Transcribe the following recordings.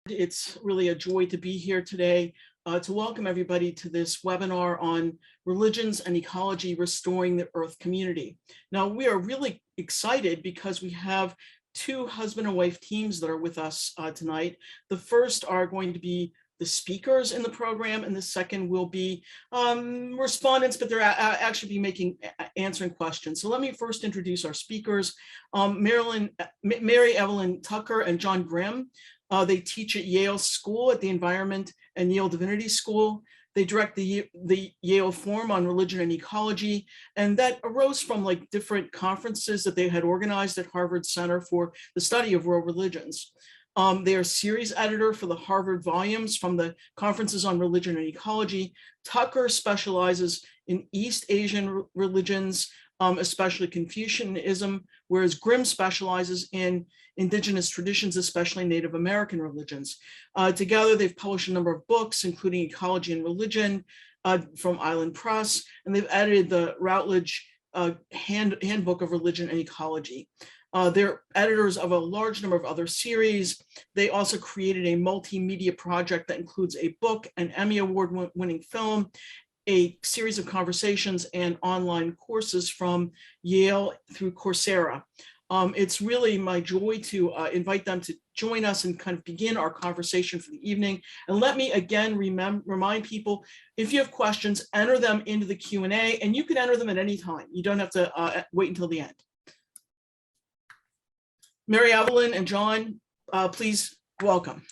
It's really a joy to be here today to welcome everybody to this webinar on religions and ecology, restoring the Earth community. Now, we are really excited because we have two husband and wife teams that are with us tonight. The first are going to be the speakers in the program, and the second will be respondents, but they're actually be answering questions. So let me first introduce our speakers, Mary Evelyn Tucker and John Grimm. They teach at Yale School at the Environment and Yale Divinity School. They direct the Yale Forum on Religion and Ecology, and that arose from like different conferences that they had organized at Harvard Center for the Study of World Religions. They are series editor for the Harvard volumes from the Conferences on Religion and Ecology. Tucker specializes in East Asian religions, especially Confucianism, whereas Grimm specializes in Indigenous traditions, especially Native American religions. Together, they've published a number of books, including Ecology and Religion from Island Press, and they've edited the Routledge Handbook of Religion and Ecology. They're editors of a large number of other series. They also created a multimedia project that includes a book, an Emmy Award-winning film, a series of conversations, and online courses from Yale through Coursera. It's really my joy to invite them to join us and kind of begin our conversation for the evening. And let me again remind people, if you have questions, enter them into the Q&A, and you can enter them at any time. You don't have to wait until the end. Mary Evelyn and John, please welcome.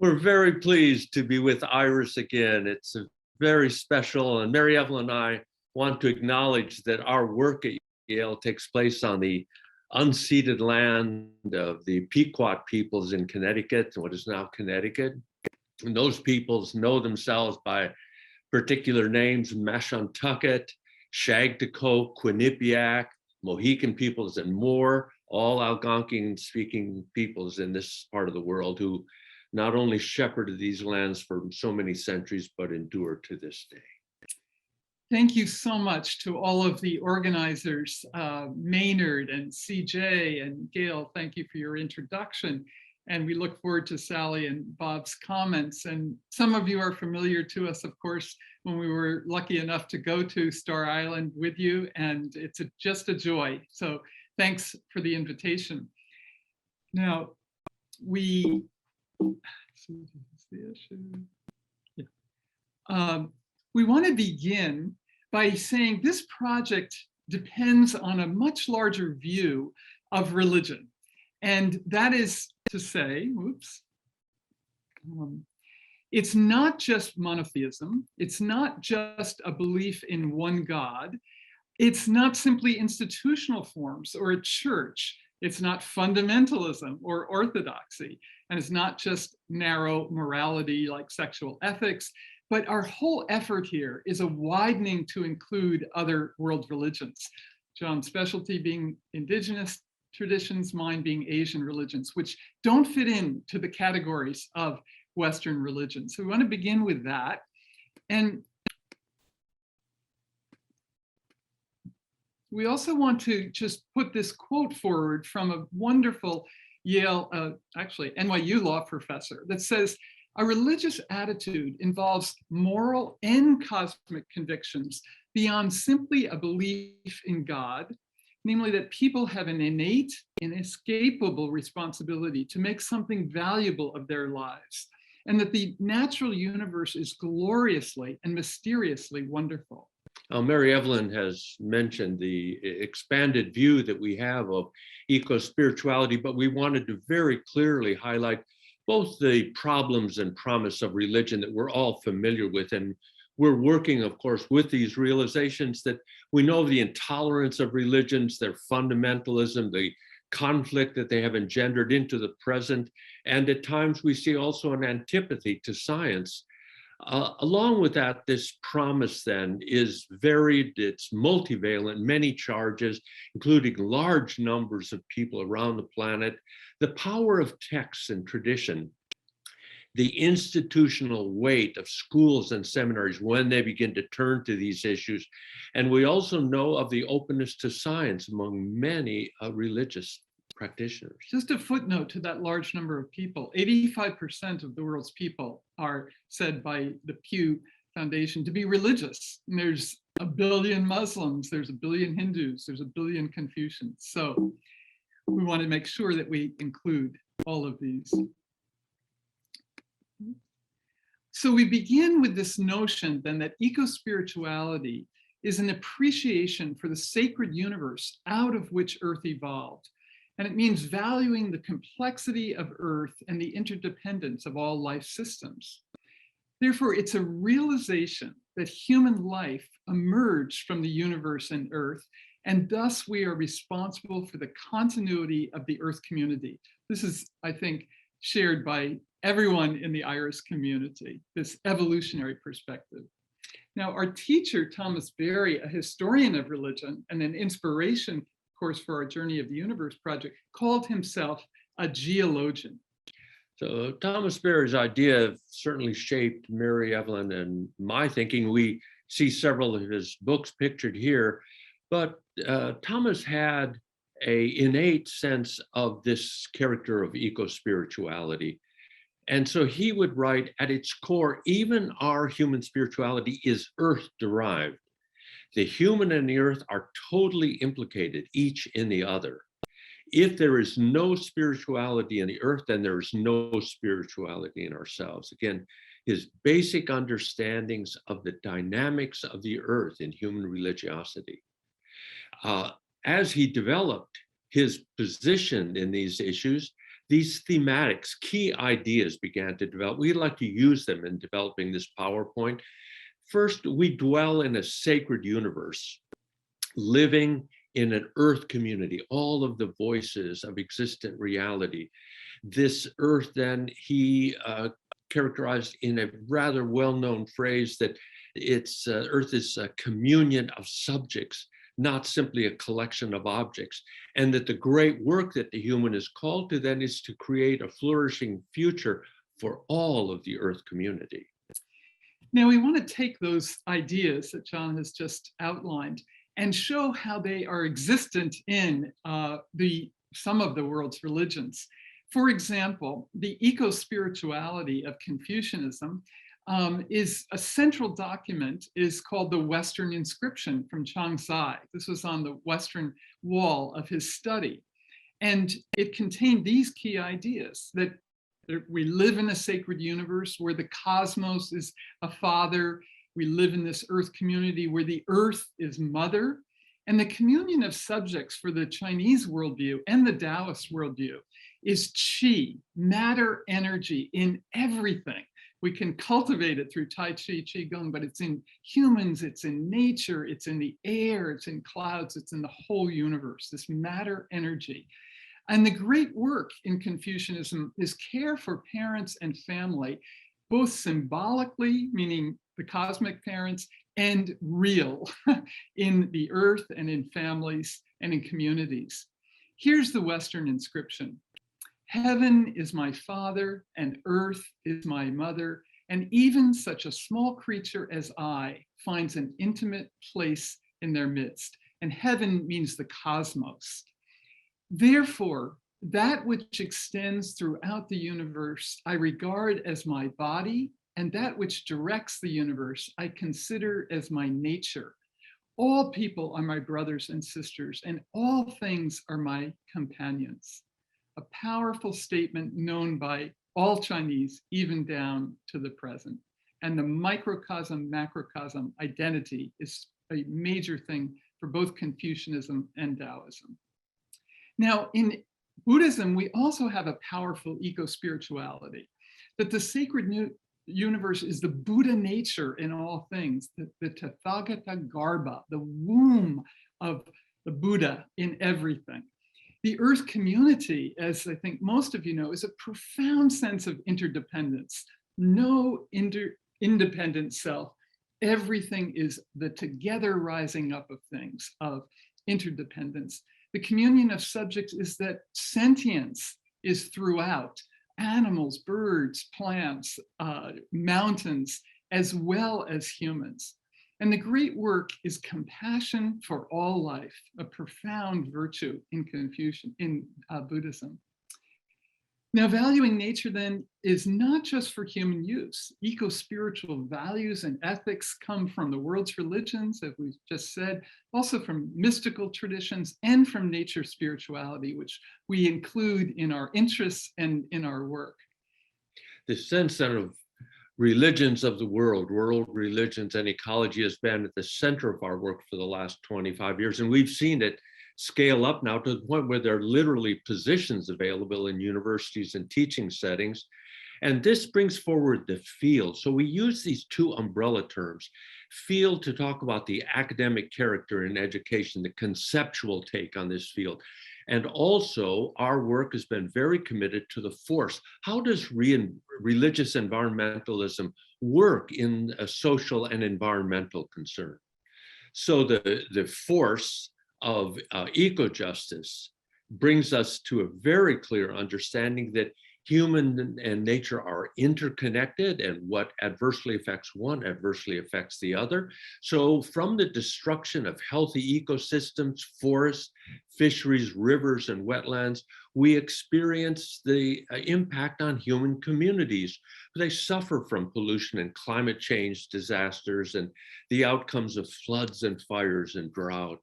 We're very pleased to be with IRAS again. It's a very special, and Mary Evelyn and I want to acknowledge that our work at Yale takes place on the unceded land of the Pequot peoples in Connecticut, what is now Connecticut. And those peoples know themselves by particular names: Mashantucket, Shagdakoke, Quinnipiac, Mohican peoples, and more, all Algonquin-speaking peoples in this part of the world who not only shepherded these lands for so many centuries, but endure to this day. Thank you so much to all of the organizers, Maynard and CJ and Gail. Thank you for your introduction. And we look forward to Sally and Bob's comments. And some of you are familiar to us, of course, when we were lucky enough to go to Star Island with you, and it's just a joy. So thanks for the invitation. Now, we want to begin by saying this project depends on a much larger view of religion. And that is to say, it's not just monotheism. It's not just a belief in one God. It's not simply institutional forms or a church. It's not fundamentalism or orthodoxy. And it's not just narrow morality like sexual ethics, but our whole effort here is a widening to include other world religions. John's specialty being Indigenous traditions, mine being Asian religions, which don't fit into the categories of Western religion. So we want to begin with that. And we also want to just put this quote forward from a wonderful Yale, actually NYU law professor, that says, "A religious attitude involves moral and cosmic convictions beyond simply a belief in God, namely that people have an innate, inescapable responsibility to make something valuable of their lives, and that the natural universe is gloriously and mysteriously wonderful." Mary Evelyn has mentioned the expanded view that we have of eco-spirituality, but we wanted to very clearly highlight both the problems and promise of religion that we're all familiar with. And we're working, of course, with these realizations that we know the intolerance of religions, their fundamentalism, the conflict that they have engendered into the present. And at times we see also an antipathy to science. Along with that, this promise then is varied, it's multivalent, many charges, including large numbers of people around the planet, the power of texts and tradition, the institutional weight of schools and seminaries when they begin to turn to these issues. And we also know of the openness to science among many religious practitioners. Just a footnote to that large number of people. 85% of the world's people are said by the Pew Foundation to be religious. And there's a billion Muslims, there's a billion Hindus, there's a billion Confucians. So we want to make sure that we include all of these. So we begin with this notion then that eco-spirituality is an appreciation for the sacred universe out of which Earth evolved. And it means valuing the complexity of Earth and the interdependence of all life systems. Therefore, it's a realization that human life emerged from the universe and Earth, and thus we are responsible for the continuity of the Earth community. This is, I think, shared by everyone in the IRAS community, this evolutionary perspective. Now, our teacher, Thomas Berry, a historian of religion and an inspiration, of course, for our Journey of the Universe project, called himself a geologian. So Thomas Berry's idea certainly shaped Mary Evelyn and my thinking. We see several of his books pictured here, but Thomas had an innate sense of this character of eco-spirituality. And so he would write, at its core, even our human spirituality is earth-derived. The human and the earth are totally implicated, each in the other. If there is no spirituality in the earth, then there is no spirituality in ourselves. Again, his basic understandings of the dynamics of the earth in human religiosity. As he developed his position in these issues, these thematics, key ideas began to develop. We'd like to use them in developing this PowerPoint. First, we dwell in a sacred universe, living in an earth community, all of the voices of existent reality. This earth, then, he characterized in a rather well-known phrase that earth is a communion of subjects, not simply a collection of objects, and that the great work that the human is called to then is to create a flourishing future for all of the earth community. Now we want to take those ideas that John has just outlined and show how they are existent in some of the world's religions. For example, the eco-spirituality of Confucianism is a central document, is called the Western Inscription from Changzai. This was on the western wall of his study. And it contained these key ideas, that we live in a sacred universe where the cosmos is a father. We live in this earth community where the earth is mother. And the communion of subjects for the Chinese worldview and the Taoist worldview is qi, matter, energy in everything. We can cultivate it through Tai Chi, Qigong, but it's in humans, it's in nature, it's in the air, it's in clouds, it's in the whole universe, this matter energy. And the great work in Confucianism is care for parents and family, both symbolically, meaning the cosmic parents, and real in the earth and in families and in communities. Here's the Western inscription. Heaven is my father, and earth is my mother, and even such a small creature as I finds an intimate place in their midst. And heaven means the cosmos. Therefore, that which extends throughout the universe, I regard as my body, and that which directs the universe, I consider as my nature. All people are my brothers and sisters, and all things are my companions. A powerful statement known by all Chinese, even down to the present. And the microcosm, macrocosm identity is a major thing for both Confucianism and Taoism. Now, in Buddhism, we also have a powerful eco-spirituality, that the sacred universe is the Buddha nature in all things, the Tathagata Garbha, the womb of the Buddha in everything. The earth community, as I think most of you know, is a profound sense of interdependence. No independent self. Everything is the together rising up of things, of interdependence. The communion of subjects is that sentience is throughout. Animals, birds, plants, mountains, as well as humans. And the great work is compassion for all life, a profound virtue in Buddhism. Now, valuing nature then is not just for human use. Eco-spiritual values and ethics come from the world's religions, as we've just said, also from mystical traditions and from nature spirituality, which we include in our interests and in our work. The sense of religions of the world religions and ecology has been at the center of our work for the last 25 years. And we've seen it scale up now to the point where there are literally positions available in universities and teaching settings. And this brings forward the field. So we use these two umbrella terms, field to talk about the academic character in education, the conceptual take on this field. And also our work has been very committed to the force. How does religious environmentalism work in a social and environmental concern? So the force of eco-justice brings us to a very clear understanding that human and nature are interconnected, and what adversely affects one adversely affects the other. So from the destruction of healthy ecosystems, forests, fisheries, rivers, and wetlands, we experience the impact on human communities. They suffer from pollution and climate change disasters and the outcomes of floods and fires and drought.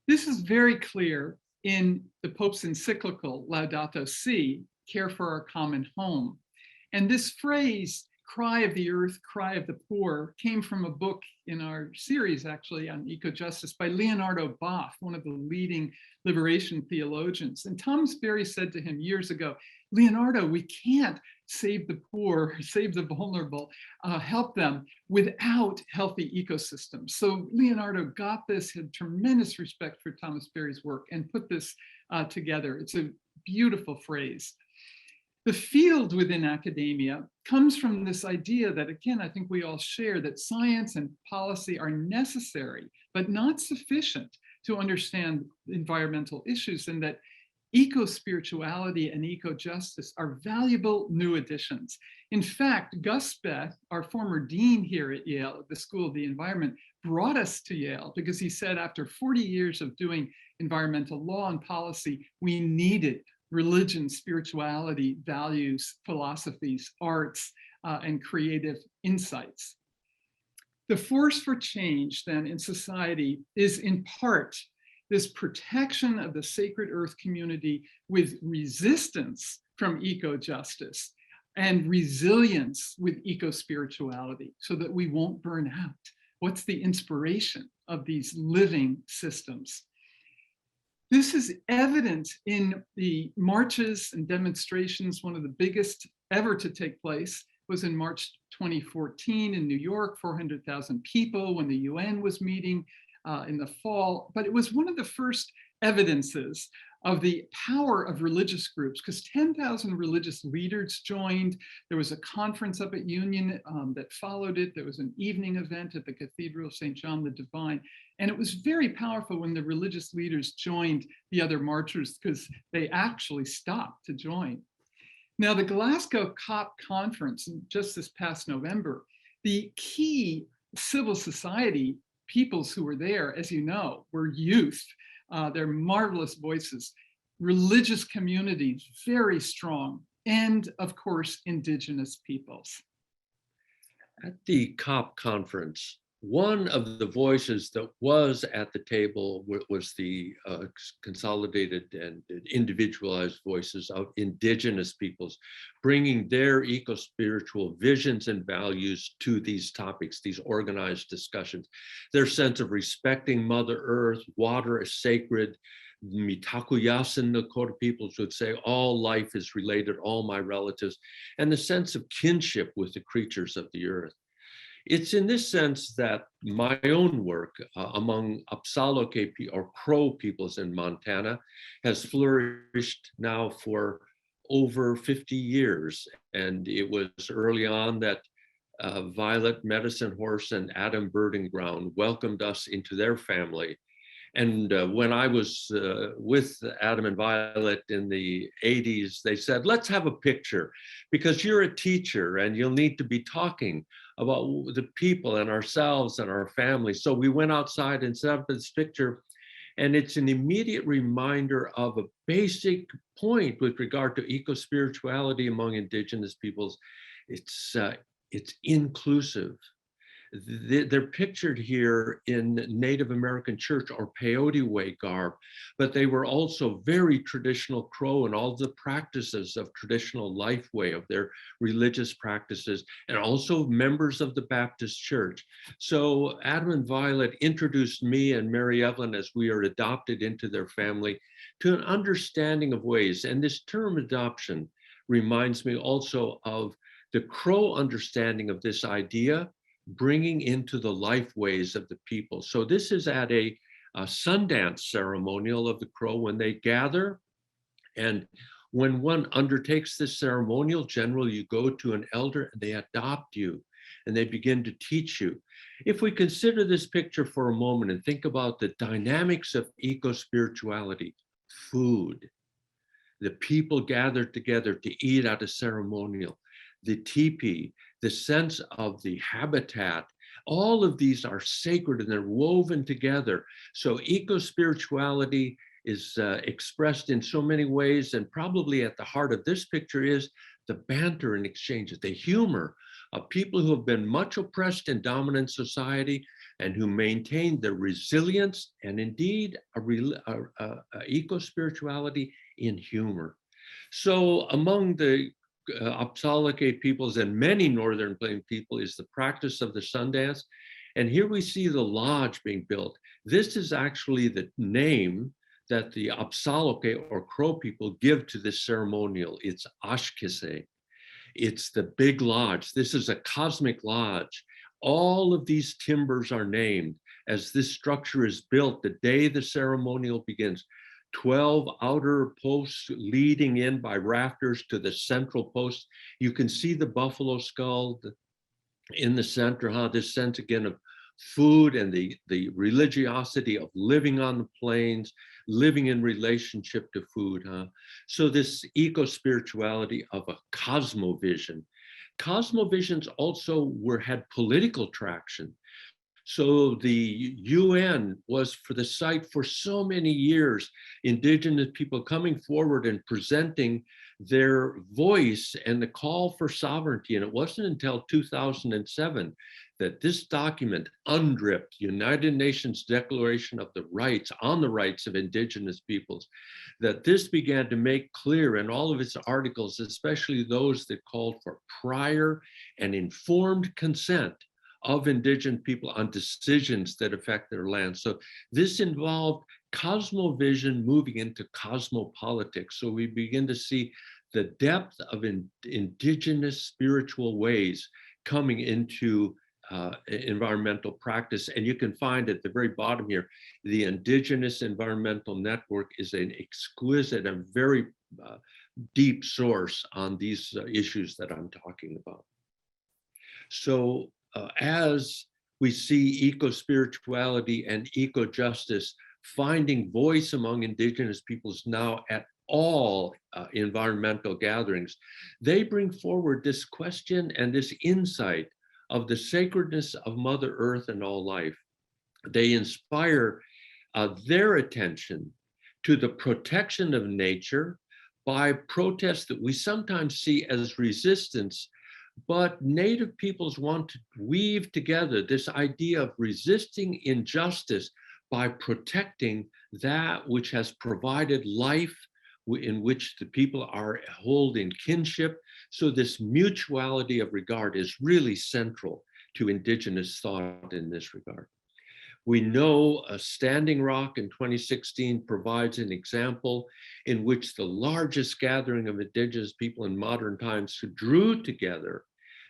This is very clear in the Pope's encyclical Laudato Si, Care for Our Common Home. And this phrase, cry of the earth, cry of the poor, came from a book in our series actually on eco-justice by Leonardo Boff, one of the leading liberation theologians. And Thomas Berry said to him years ago, Leonardo, we can't save the poor, save the vulnerable, help them without healthy ecosystems. So Leonardo got this, had tremendous respect for Thomas Berry's work, and put this together. It's a beautiful phrase. The field within academia comes from this idea that, again, I think we all share, that science and policy are necessary, but not sufficient to understand environmental issues, and that eco-spirituality and eco-justice are valuable new additions. In fact, Gus Beth, our former dean here at Yale, at the School of the Environment, brought us to Yale because he said after 40 years of doing environmental law and policy, we needed religion, spirituality, values, philosophies, arts, and creative insights. The force for change then in society is in part this protection of the sacred earth community with resistance from eco-justice and resilience with eco-spirituality so that we won't burn out. What's the inspiration of these living systems? This is evident in the marches and demonstrations. One of the biggest ever to take place was in March 2014 in New York, 400,000 people when the UN was meeting in the fall. But it was one of the first evidences of the power of religious groups, because 10,000 religious leaders joined. There was a conference up at Union that followed it. There was an evening event at the Cathedral of St. John the Divine. And it was very powerful when the religious leaders joined the other marchers, because they actually stopped to join. Now, the Glasgow COP conference, just this past November, the key civil society peoples who were there, as you know, were youth. They're marvelous voices, religious communities, very strong, and of course, Indigenous peoples. At the COP conference, one of the voices that was at the table was the consolidated and individualized voices of Indigenous peoples, bringing their eco-spiritual visions and values to these topics, these organized discussions. Their sense of respecting Mother Earth, water is sacred. Mitakuyasin, the Lakota peoples would say, all life is related, all my relatives, and the sense of kinship with the creatures of the earth. It's in this sense that my own work among Apsaloke or Crow peoples in Montana has flourished now for over 50 years. And it was early on that Violet Medicine Horse and Adam Birding Ground welcomed us into their family. And when I was with Adam and Violet in the 80s, they said, let's have a picture because you're a teacher and you'll need to be talking about the people and ourselves and our families. So we went outside and set up this picture, and it's an immediate reminder of a basic point with regard to eco-spirituality among Indigenous peoples. It's inclusive. They're pictured here in Native American church or peyote way garb, but they were also very traditional Crow and all the practices of traditional life way of their religious practices, and also members of the Baptist church. So Adam and Violet introduced me and Mary Evelyn as we are adopted into their family to an understanding of ways. And this term adoption reminds me also of the Crow understanding of this idea, bringing into the life ways of the people. So this is at a Sundance ceremonial of the Crow when they gather. And when one undertakes this ceremonial, generally you go to an elder and they adopt you and they begin to teach you. If we consider this picture for a moment and think about the dynamics of eco-spirituality, food, the people gathered together to eat at a ceremonial, the teepee, the sense of the habitat, all of these are sacred and they're woven together. So eco-spirituality is expressed in so many ways, and probably at the heart of this picture is the banter and exchanges, the humor of people who have been much oppressed in dominant society and who maintain their resilience and indeed eco-spirituality in humor. So among the Apsalake peoples and many Northern Plain people is the practice of the Sundance. And here we see the lodge being built. This is actually the name that the Apsalake or Crow people give to this ceremonial. It's Ashkise. It's the big lodge. This is a cosmic lodge. All of these timbers are named as this structure is built the day the ceremonial begins. 12 outer posts leading in by rafters to the central post. You can see the buffalo skull in the center, this sense again of food and the religiosity of living on the plains, living in relationship to food. So this eco-spirituality of a cosmovision. Cosmovisions also had political traction. So the UN was for the site for so many years, Indigenous people coming forward and presenting their voice and the call for sovereignty. And it wasn't until 2007 that this document, UNDRIP, United Nations Declaration of the Rights, on the rights of Indigenous peoples, that this began to make clear in all of its articles, especially those that called for prior and informed consent of Indigenous people on decisions that affect their land. So this involved cosmovision moving into cosmopolitics. So we begin to see the depth of Indigenous spiritual ways coming into environmental practice. And you can find at the very bottom here, the Indigenous Environmental Network is an exquisite and very deep source on these issues that I'm talking about. So as we see eco-spirituality and eco-justice finding voice among Indigenous peoples now at all environmental gatherings, they bring forward this question and this insight of the sacredness of Mother Earth and all life. They inspire their attention to the protection of nature by protests that we sometimes see as resistance. But Native peoples want to weave together this idea of resisting injustice by protecting that which has provided life, in which the people are held in kinship. So this mutuality of regard is really central to Indigenous thought in this regard. We know Standing Rock in 2016 provides an example in which the largest gathering of Indigenous people in modern times drew together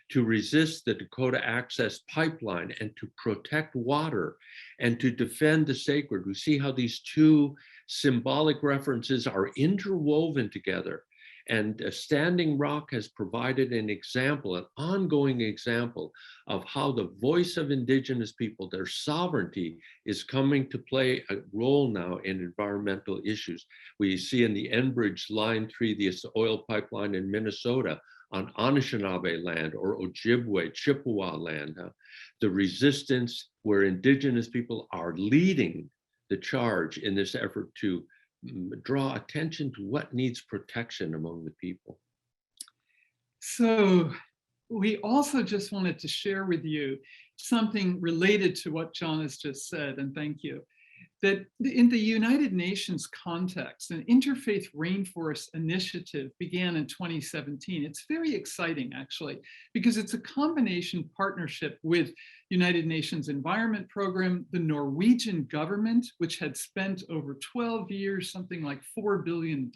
to resist the Dakota Access Pipeline and to protect water and to defend the sacred. We see how these two symbolic references are interwoven together. And Standing Rock has provided an example, an ongoing example of how the voice of Indigenous people, their sovereignty, is coming to play a role now in environmental issues. We see in the Enbridge Line 3, the oil pipeline in Minnesota, on Anishinaabe land or Ojibwe, Chippewa land, the resistance where Indigenous people are leading the charge in this effort to draw attention to what needs protection among the people. So we also just wanted to share with you something related to what John has just said, and thank you. That in the United Nations context, an interfaith rainforest initiative began in 2017. It's very exciting, actually, because it's a combination partnership with United Nations Environment Program, the Norwegian government, which had spent over 12 years, something like $4 billion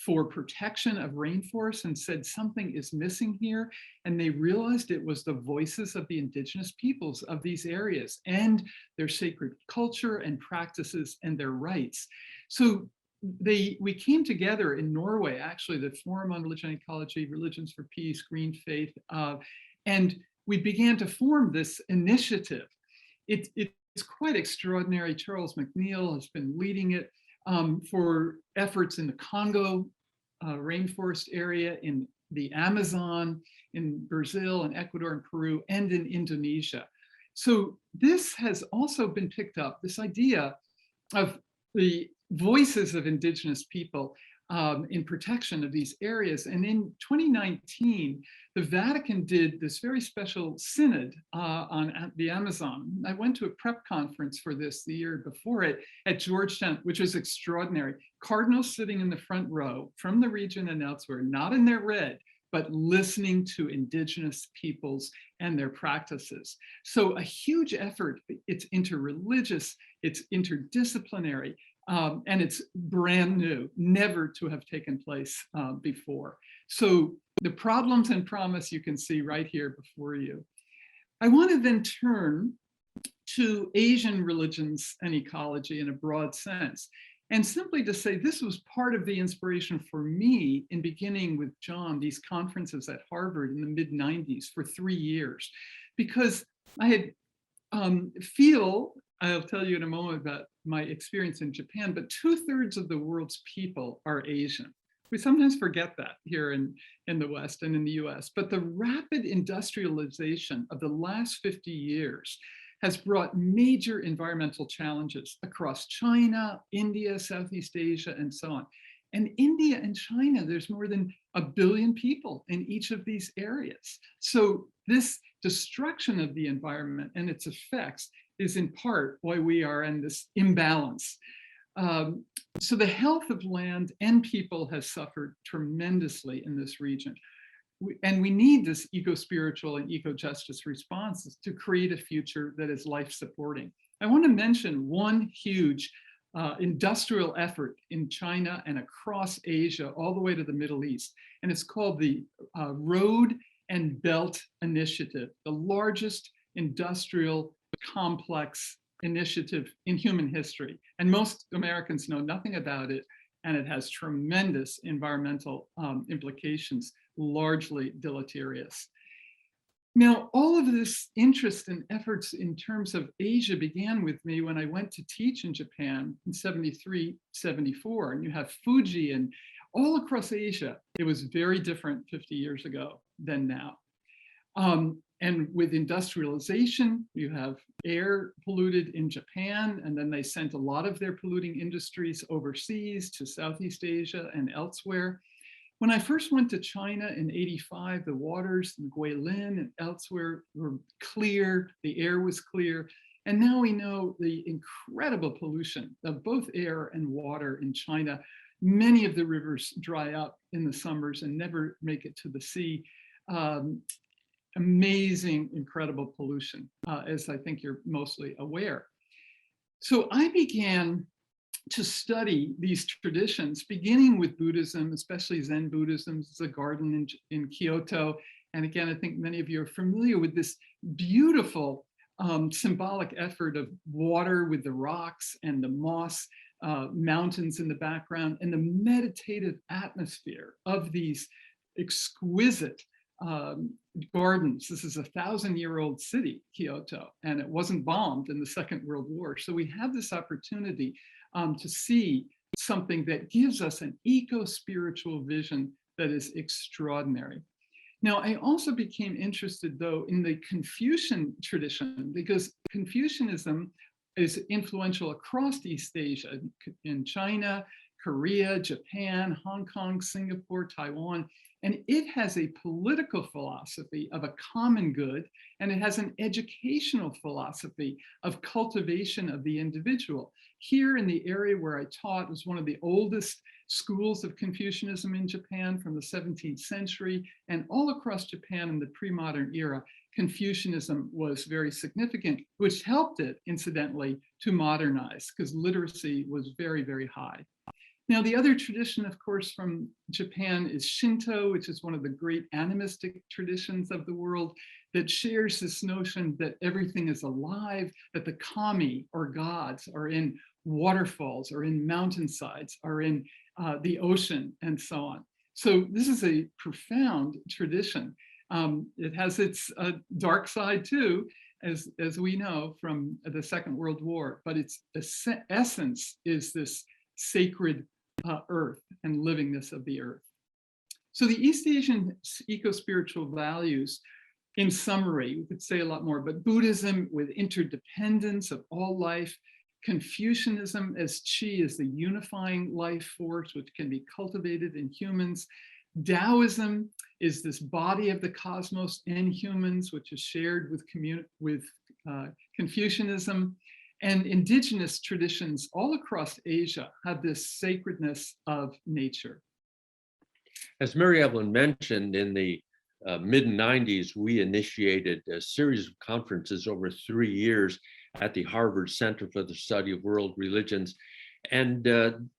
for protection of rainforests, and said something is missing here. And they realized it was the voices of the indigenous peoples of these areas and their sacred culture and practices and their rights. So we came together in Norway, actually, the Forum on Religion and Ecology, Religions for Peace, Green Faith, and we began to form this initiative. It's quite extraordinary. Charles McNeil has been leading it for efforts in the Congo rainforest area, in the Amazon, in Brazil and Ecuador and Peru, and in Indonesia. So this has also been picked up, this idea of the voices of indigenous people in protection of these areas. And in 2019, the Vatican did this very special synod on the Amazon. I went to a prep conference for this the year before it at Georgetown, which was extraordinary. Cardinals sitting in the front row from the region and elsewhere, not in their red, but listening to indigenous peoples and their practices. So a huge effort. It's interreligious, it's interdisciplinary, and it's brand new, never to have taken place before. So the problems and promise you can see right here before you. I want to then turn to Asian religions and ecology in a broad sense. And simply to say this was part of the inspiration for me in beginning with John, these conferences at Harvard in the mid-90s for 3 years, because I had I'll tell you in a moment about my experience in Japan, but 2/3 of the world's people are Asian. We sometimes forget that here in the West and in the US, but the rapid industrialization of the last 50 years has brought major environmental challenges across China, India, Southeast Asia, and so on. And India and China, there's more than 1 billion people in each of these areas. So this destruction of the environment and its effects is in part why we are in this imbalance. So the health of land and people has suffered tremendously in this region. And we need this eco-spiritual and eco-justice responses to create a future that is life-supporting. I want to mention one huge industrial effort in China and across Asia, all the way to the Middle East. And it's called the Road and Belt Initiative, the largest industrial complex initiative in human history. And most Americans know nothing about it, and it has tremendous environmental implications, largely deleterious. Now, all of this interest and efforts in terms of Asia began with me when I went to teach in Japan in 73, 74, and you have Fuji and all across Asia. It was very different 50 years ago than now. And with industrialization, you have air polluted in Japan, and then they sent a lot of their polluting industries overseas to Southeast Asia and elsewhere. When I first went to China in '85, the waters in Guilin and elsewhere were clear, the air was clear. And now we know the incredible pollution of both air and water in China. Many of the rivers dry up in the summers and never make it to the sea. Amazing, incredible pollution, as I think you're mostly aware. So I began to study these traditions, beginning with Buddhism, especially Zen Buddhism. It's a garden in Kyoto. And again, I think many of you are familiar with this beautiful symbolic effort of water with the rocks and the moss, mountains in the background, and the meditative atmosphere of these exquisite gardens. This is a 1,000-year-old city, Kyoto, and it wasn't bombed in the Second World War. So we have this opportunity to see something that gives us an eco-spiritual vision that is extraordinary. Now, I also became interested, though, in the Confucian tradition, because Confucianism is influential across East Asia, in China, Korea, Japan, Hong Kong, Singapore, Taiwan. And it has a political philosophy of a common good, and it has an educational philosophy of cultivation of the individual. Here in the area where I taught was one of the oldest schools of Confucianism in Japan from the 17th century, and all across Japan in the pre-modern era, Confucianism was very significant, which helped it, incidentally, to modernize, because literacy was very, very high. Now, the other tradition, of course, from Japan is Shinto, which is one of the great animistic traditions of the world that shares this notion that everything is alive, that the kami, or gods, are in waterfalls, or in mountainsides, or in the ocean, and so on. So this is a profound tradition. It has its dark side too, as we know from the Second World War, but its essence is this sacred earth and livingness of the earth. So the East Asian eco-spiritual values, in summary, we could say a lot more, but Buddhism with interdependence of all life, Confucianism as qi is the unifying life force which can be cultivated in humans, Taoism is this body of the cosmos and humans, which is shared with Confucianism. And indigenous traditions all across Asia have this sacredness of nature. As Mary Evelyn mentioned, in the mid-90s, we initiated a series of conferences over 3 years at the Harvard Center for the Study of World Religions. And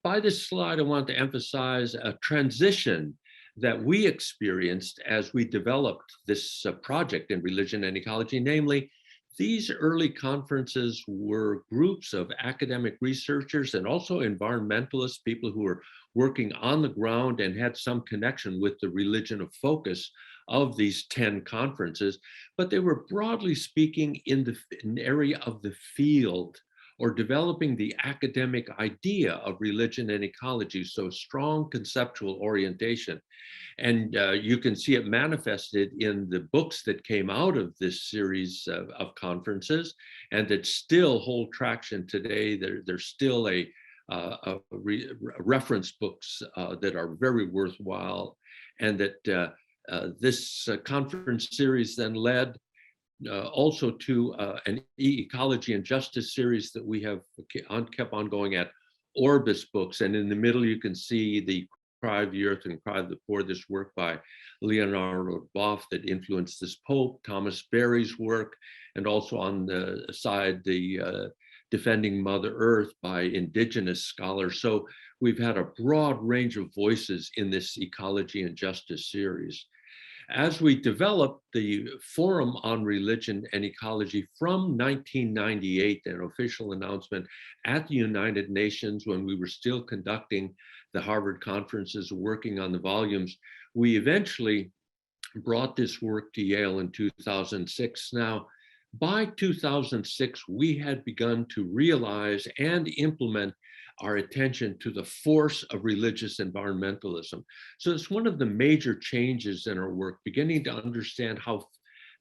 by this slide, I want to emphasize a transition that we experienced as we developed this project in religion and ecology. Namely, these early conferences were groups of academic researchers and also environmentalists, people who were working on the ground and had some connection with the religion of focus of these 10 conferences, but they were broadly speaking in an area of the field, or developing the academic idea of religion and ecology, so strong conceptual orientation. And you can see it manifested in the books that came out of this series of conferences, and that still hold traction today. There's still reference books that are very worthwhile, and that this conference series then led also to an ecology and justice series that we have kept on going at Orbis books. And in the middle, you can see the Cry of the Earth and Cry of the Poor, this work by Leonardo Boff that influenced this Pope, Thomas Berry's work, and also on the side, the Defending Mother Earth by Indigenous scholars. So we've had a broad range of voices in this ecology and justice series. As we developed the Forum on Religion and Ecology from 1998, an official announcement at the United Nations when we were still conducting the Harvard conferences, working on the volumes, we eventually brought this work to Yale in 2006. Now, by 2006, we had begun to realize and implement our attention to the force of religious environmentalism. So it's one of the major changes in our work, beginning to understand how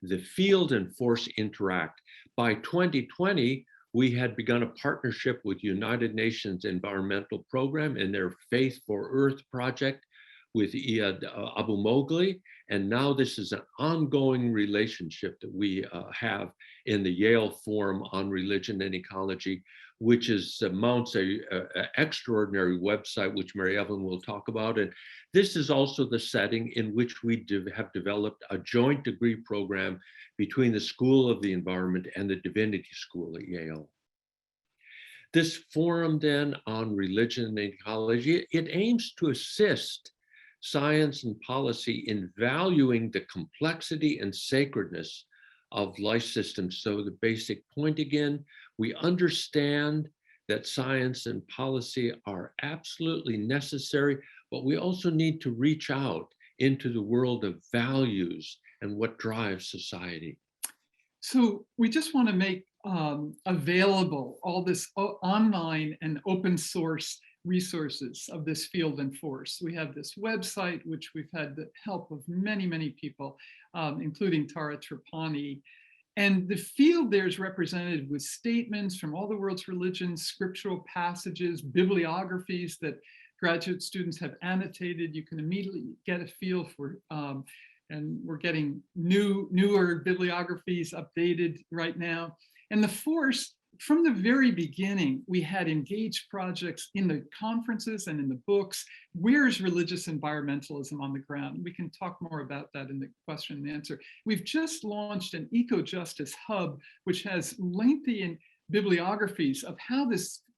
the field and force interact. By 2020, we had begun a partnership with United Nations Environmental Program and their Faith for Earth project with Iyad Abu Mogli. And now this is an ongoing relationship that we have in the Yale Forum on Religion and Ecology, which mounts an extraordinary website, which Mary Evelyn will talk about. And this is also the setting in which we have developed a joint degree program between the School of the Environment and the Divinity School at Yale. This forum then on religion and ecology, it aims to assist science and policy in valuing the complexity and sacredness of life systems. So the basic point again, we understand that science and policy are absolutely necessary, but we also need to reach out into the world of values and what drives society. So we just want to make available all this online and open source resources of this field and force. We have this website, which we've had the help of many, many people, including Tara Trapani. And the field there is represented with statements from all the world's religions, scriptural passages, bibliographies that graduate students have annotated. You can immediately get a feel for, and we're getting newer bibliographies updated right now. And the force, from the very beginning, we had engaged projects in the conferences and in the books. Where's religious environmentalism on the ground? We can talk more about that in the question and answer. We've just launched an eco-justice hub, which has lengthy bibliographies of how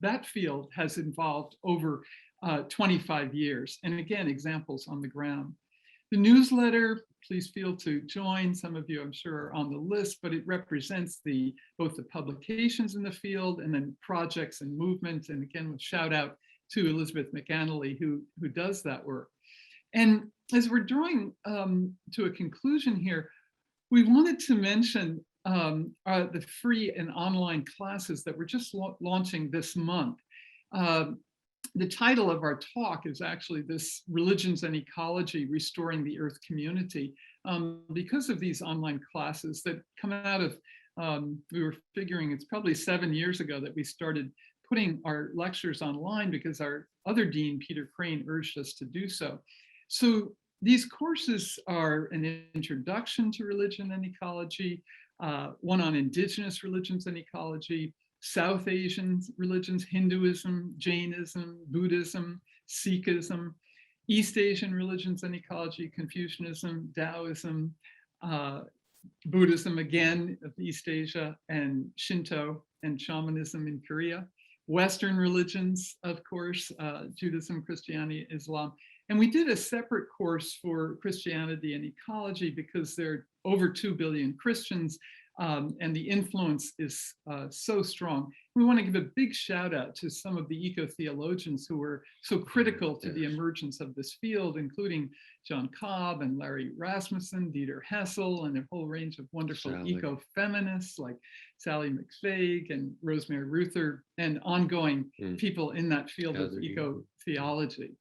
that field has evolved over 25 years. And again, examples on the ground. The newsletter, please feel to join. Some of you, I'm sure, are on the list, but it represents both the publications in the field and then projects and movements. And again, with shout out to Elizabeth McAnally, who does that work. And as we're drawing to a conclusion here, we wanted to mention the free and online classes that we're just launching this month. The title of our talk is actually this, Religions and Ecology, Restoring the Earth Community, because of these online classes that come out of, we were figuring it's probably 7 years ago that we started putting our lectures online because our other dean, Peter Crane, urged us to do so. So these courses are an introduction to religion and ecology, one on Indigenous religions and ecology, South Asian religions, Hinduism, Jainism, Buddhism, Sikhism, East Asian religions and ecology, Confucianism, Taoism, Buddhism again of East Asia, and Shinto and shamanism in Korea, Western religions, of course, Judaism, Christianity, Islam. And we did a separate course for Christianity and ecology because there are over 2 billion Christians, and the influence is so strong. We want to give a big shout out to some of the eco-theologians who were so critical to the emergence of this field, including John Cobb and Larry Rasmussen, Dieter Hessel, and a whole range of wonderful eco-feminists like Sally McFaig and Rosemary Ruther, and ongoing people in that field of eco-theology.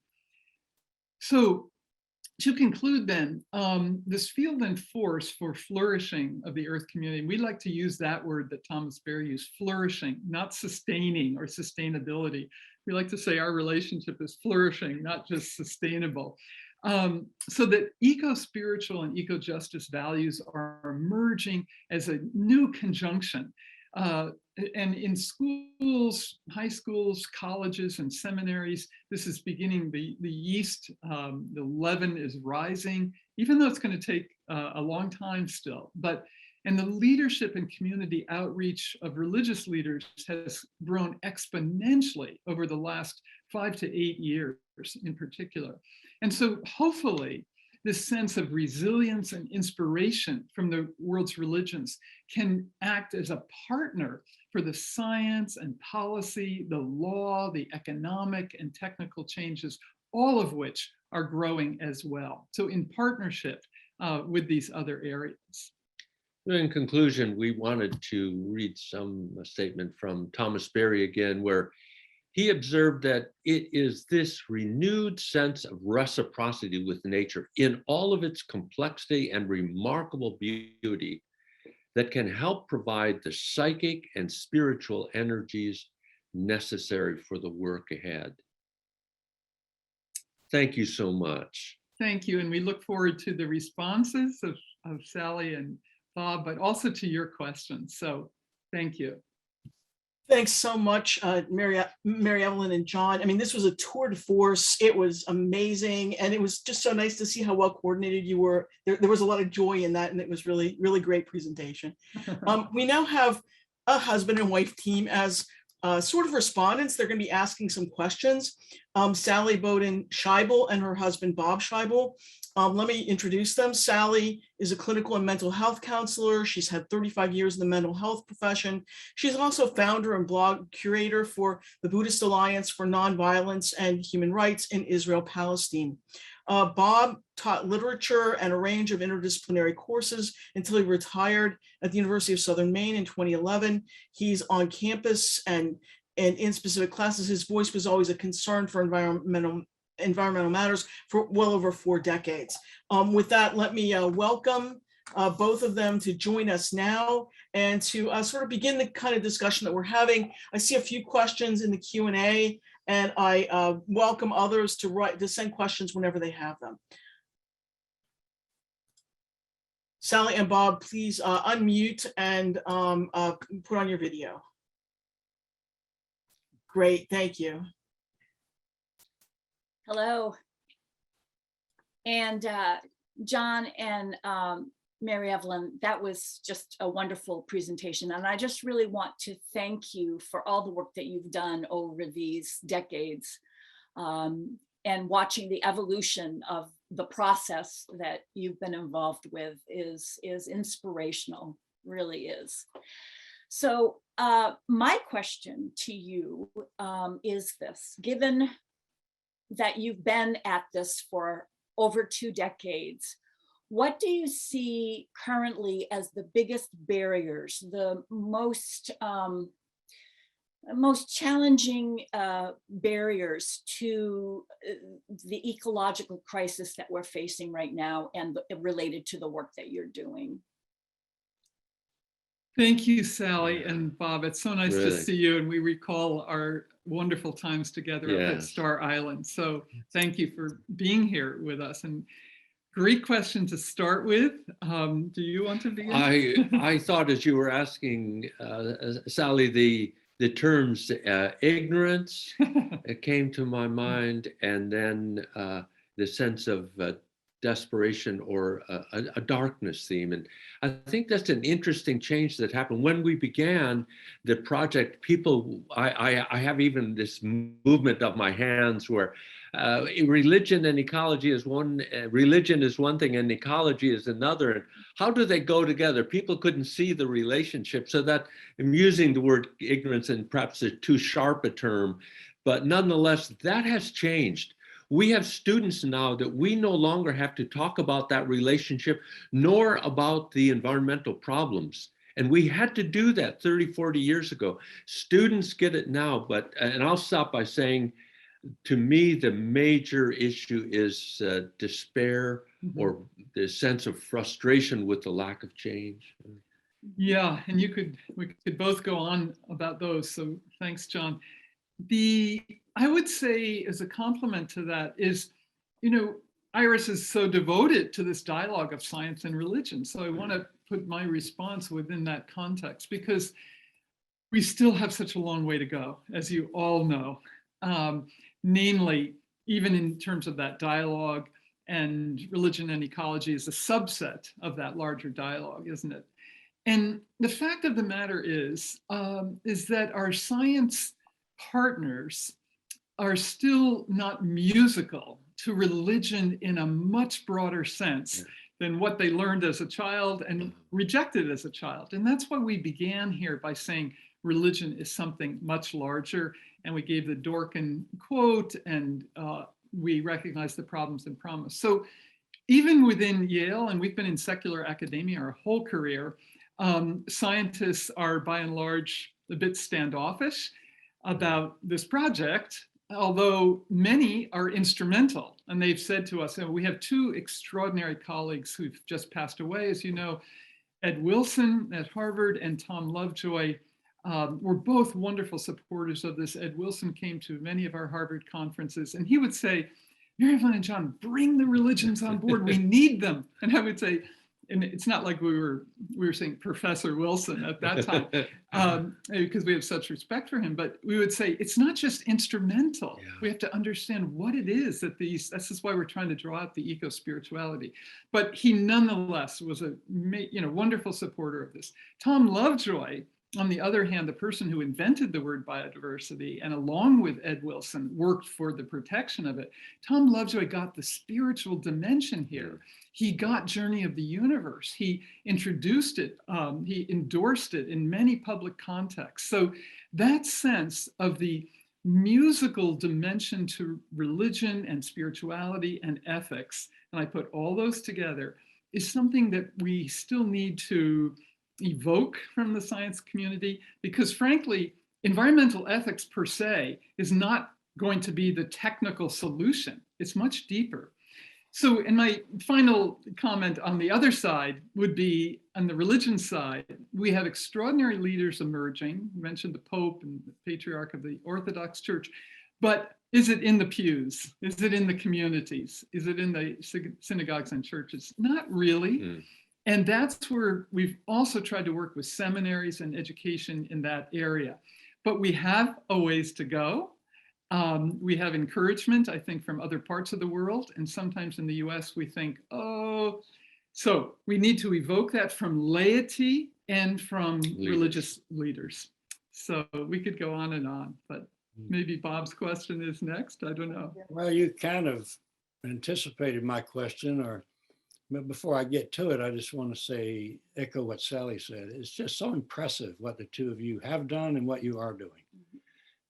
So to conclude then, this field and force for flourishing of the Earth community, we like to use that word that Thomas Berry used, flourishing, not sustaining or sustainability. We like to say our relationship is flourishing, not just sustainable. So that eco-spiritual and eco-justice values are emerging as a new conjunction. And in schools, high schools, colleges, and seminaries, this is beginning, the yeast, the leaven is rising, even though it's going to take a long time still. And the leadership and community outreach of religious leaders has grown exponentially over the last 5 to 8 years in particular. And so hopefully, this sense of resilience and inspiration from the world's religions can act as a partner for the science and policy, the law, the economic and technical changes, all of which are growing as well. So in partnership with these other areas. In conclusion, we wanted to read a statement from Thomas Berry again, where he observed that it is this renewed sense of reciprocity with nature in all of its complexity and remarkable beauty that can help provide the psychic and spiritual energies necessary for the work ahead. Thank you so much. Thank you. And we look forward to the responses of Sally and Bob, but also to your questions. So thank you. Thanks so much, Mary Evelyn and John. I mean, this was a tour de force. It was amazing. And it was just so nice to see how well coordinated you were. There was a lot of joy in that, and it was really, really great presentation. We now have a husband and wife team as sort of respondents. They're going to be asking some questions. Sally Bowden Scheibel and her husband, Bob Scheibel. Let me introduce them. Sally is a clinical and mental health counselor. She's had 35 years in the mental health profession. She's also founder and blog curator for the Buddhist Alliance for Nonviolence and Human Rights in Israel, Palestine. Bob taught literature and a range of interdisciplinary courses until he retired at the University of Southern Maine in 2011. He's on campus and and in specific classes. His voice was always a concern for environmental matters for well over 4 decades. With that, let me welcome both of them to join us now and to sort of begin the kind of discussion that we're having. I see a few questions in the Q&A, and I welcome others to send questions whenever they have them. Sally and Bob, please unmute and put on your video. Great, thank you. Hello. And John and Mary Evelyn, that was just a wonderful presentation. And I just really want to thank you for all the work that you've done over these decades, and watching the evolution of the process that you've been involved with is inspirational, really is. So my question to you is this: given that you've been at this for over 2 decades, what do you see currently as the biggest barriers, the most challenging barriers to the ecological crisis that we're facing right now and related to the work that you're doing? Thank you, Sally and Bob. It's so nice to Really. see you, and we recall our wonderful times together up at Yes. Star Island. So thank you for being here with us. And great question to start with. Do you want to begin? I thought as you were asking, Sally, the terms ignorance it came to my mind, and then the sense of desperation or a darkness theme. And I think that's an interesting change that happened when we began the project. People, I have even this movement of my hands where religion and ecology is one, religion is one thing and ecology is another. And how do they go together? People couldn't see the relationship, so that I'm using the word ignorance and perhaps a too sharp a term, but nonetheless, that has changed. We have students now that we no longer have to talk about that relationship, nor about the environmental problems. And we had to do that 30, 40 years ago. Students get it now, and I'll stop by saying, to me, the major issue is despair, or the sense of frustration with the lack of change. Yeah, and we could both go on about those. So thanks, John. I would say, as a complement to that, is, IRAS is so devoted to this dialogue of science and religion. So I want to put my response within that context, because we still have such a long way to go, as you all know. Namely, even in terms of that dialogue, and religion and ecology is a subset of that larger dialogue, isn't it? And the fact of the matter is that our science partners are still not musical to religion in a much broader sense than what they learned as a child and rejected as a child. And that's why we began here by saying religion is something much larger. And we gave the Dworkin quote, and we recognize the problems and promise. So even within Yale, and we've been in secular academia our whole career, scientists are by and large a bit standoffish about this project, although many are instrumental. And they've said to us, and we have 2 extraordinary colleagues who've just passed away, as you know, Ed Wilson at Harvard and Tom Lovejoy. Were both wonderful supporters of this. Ed Wilson came to many of our Harvard conferences, and he would say, Mary Evelyn and John, bring the religions on board, we need them. And I would say, and it's not like we were saying Professor Wilson at that time, because we have such respect for him, but we would say, it's not just instrumental. Yeah. We have to understand what it is that this is why we're trying to draw out the eco-spirituality. But he nonetheless was a wonderful supporter of this. Tom Lovejoy, on the other hand, the person who invented the word biodiversity, and along with Ed Wilson, worked for the protection of it. Tom Lovejoy got the spiritual dimension here. He got Journey of the Universe. He introduced it. He endorsed it in many public contexts. So that sense of the musical dimension to religion and spirituality and ethics, and I put all those together, is something that we still need to evoke from the science community, because frankly, environmental ethics per se is not going to be the technical solution. It's much deeper. So, and my final comment on the other side would be on the religion side, we have extraordinary leaders emerging. You mentioned the Pope and the Patriarch of the Orthodox Church, but is it in the pews? Is it in the communities? Is it in the synagogues and churches? Not really. And that's where we've also tried to work with seminaries and education in that area. But we have a ways to go. We have encouragement, I think, from other parts of the world. And sometimes in the US, we think, oh, so we need to evoke that from laity and from religious leaders. So we could go on, but maybe Bob's question is next. I don't know. Well, you kind of anticipated my question, but before I get to it, I just want to say, echo what Sally said. It's just so impressive what the two of you have done and what you are doing.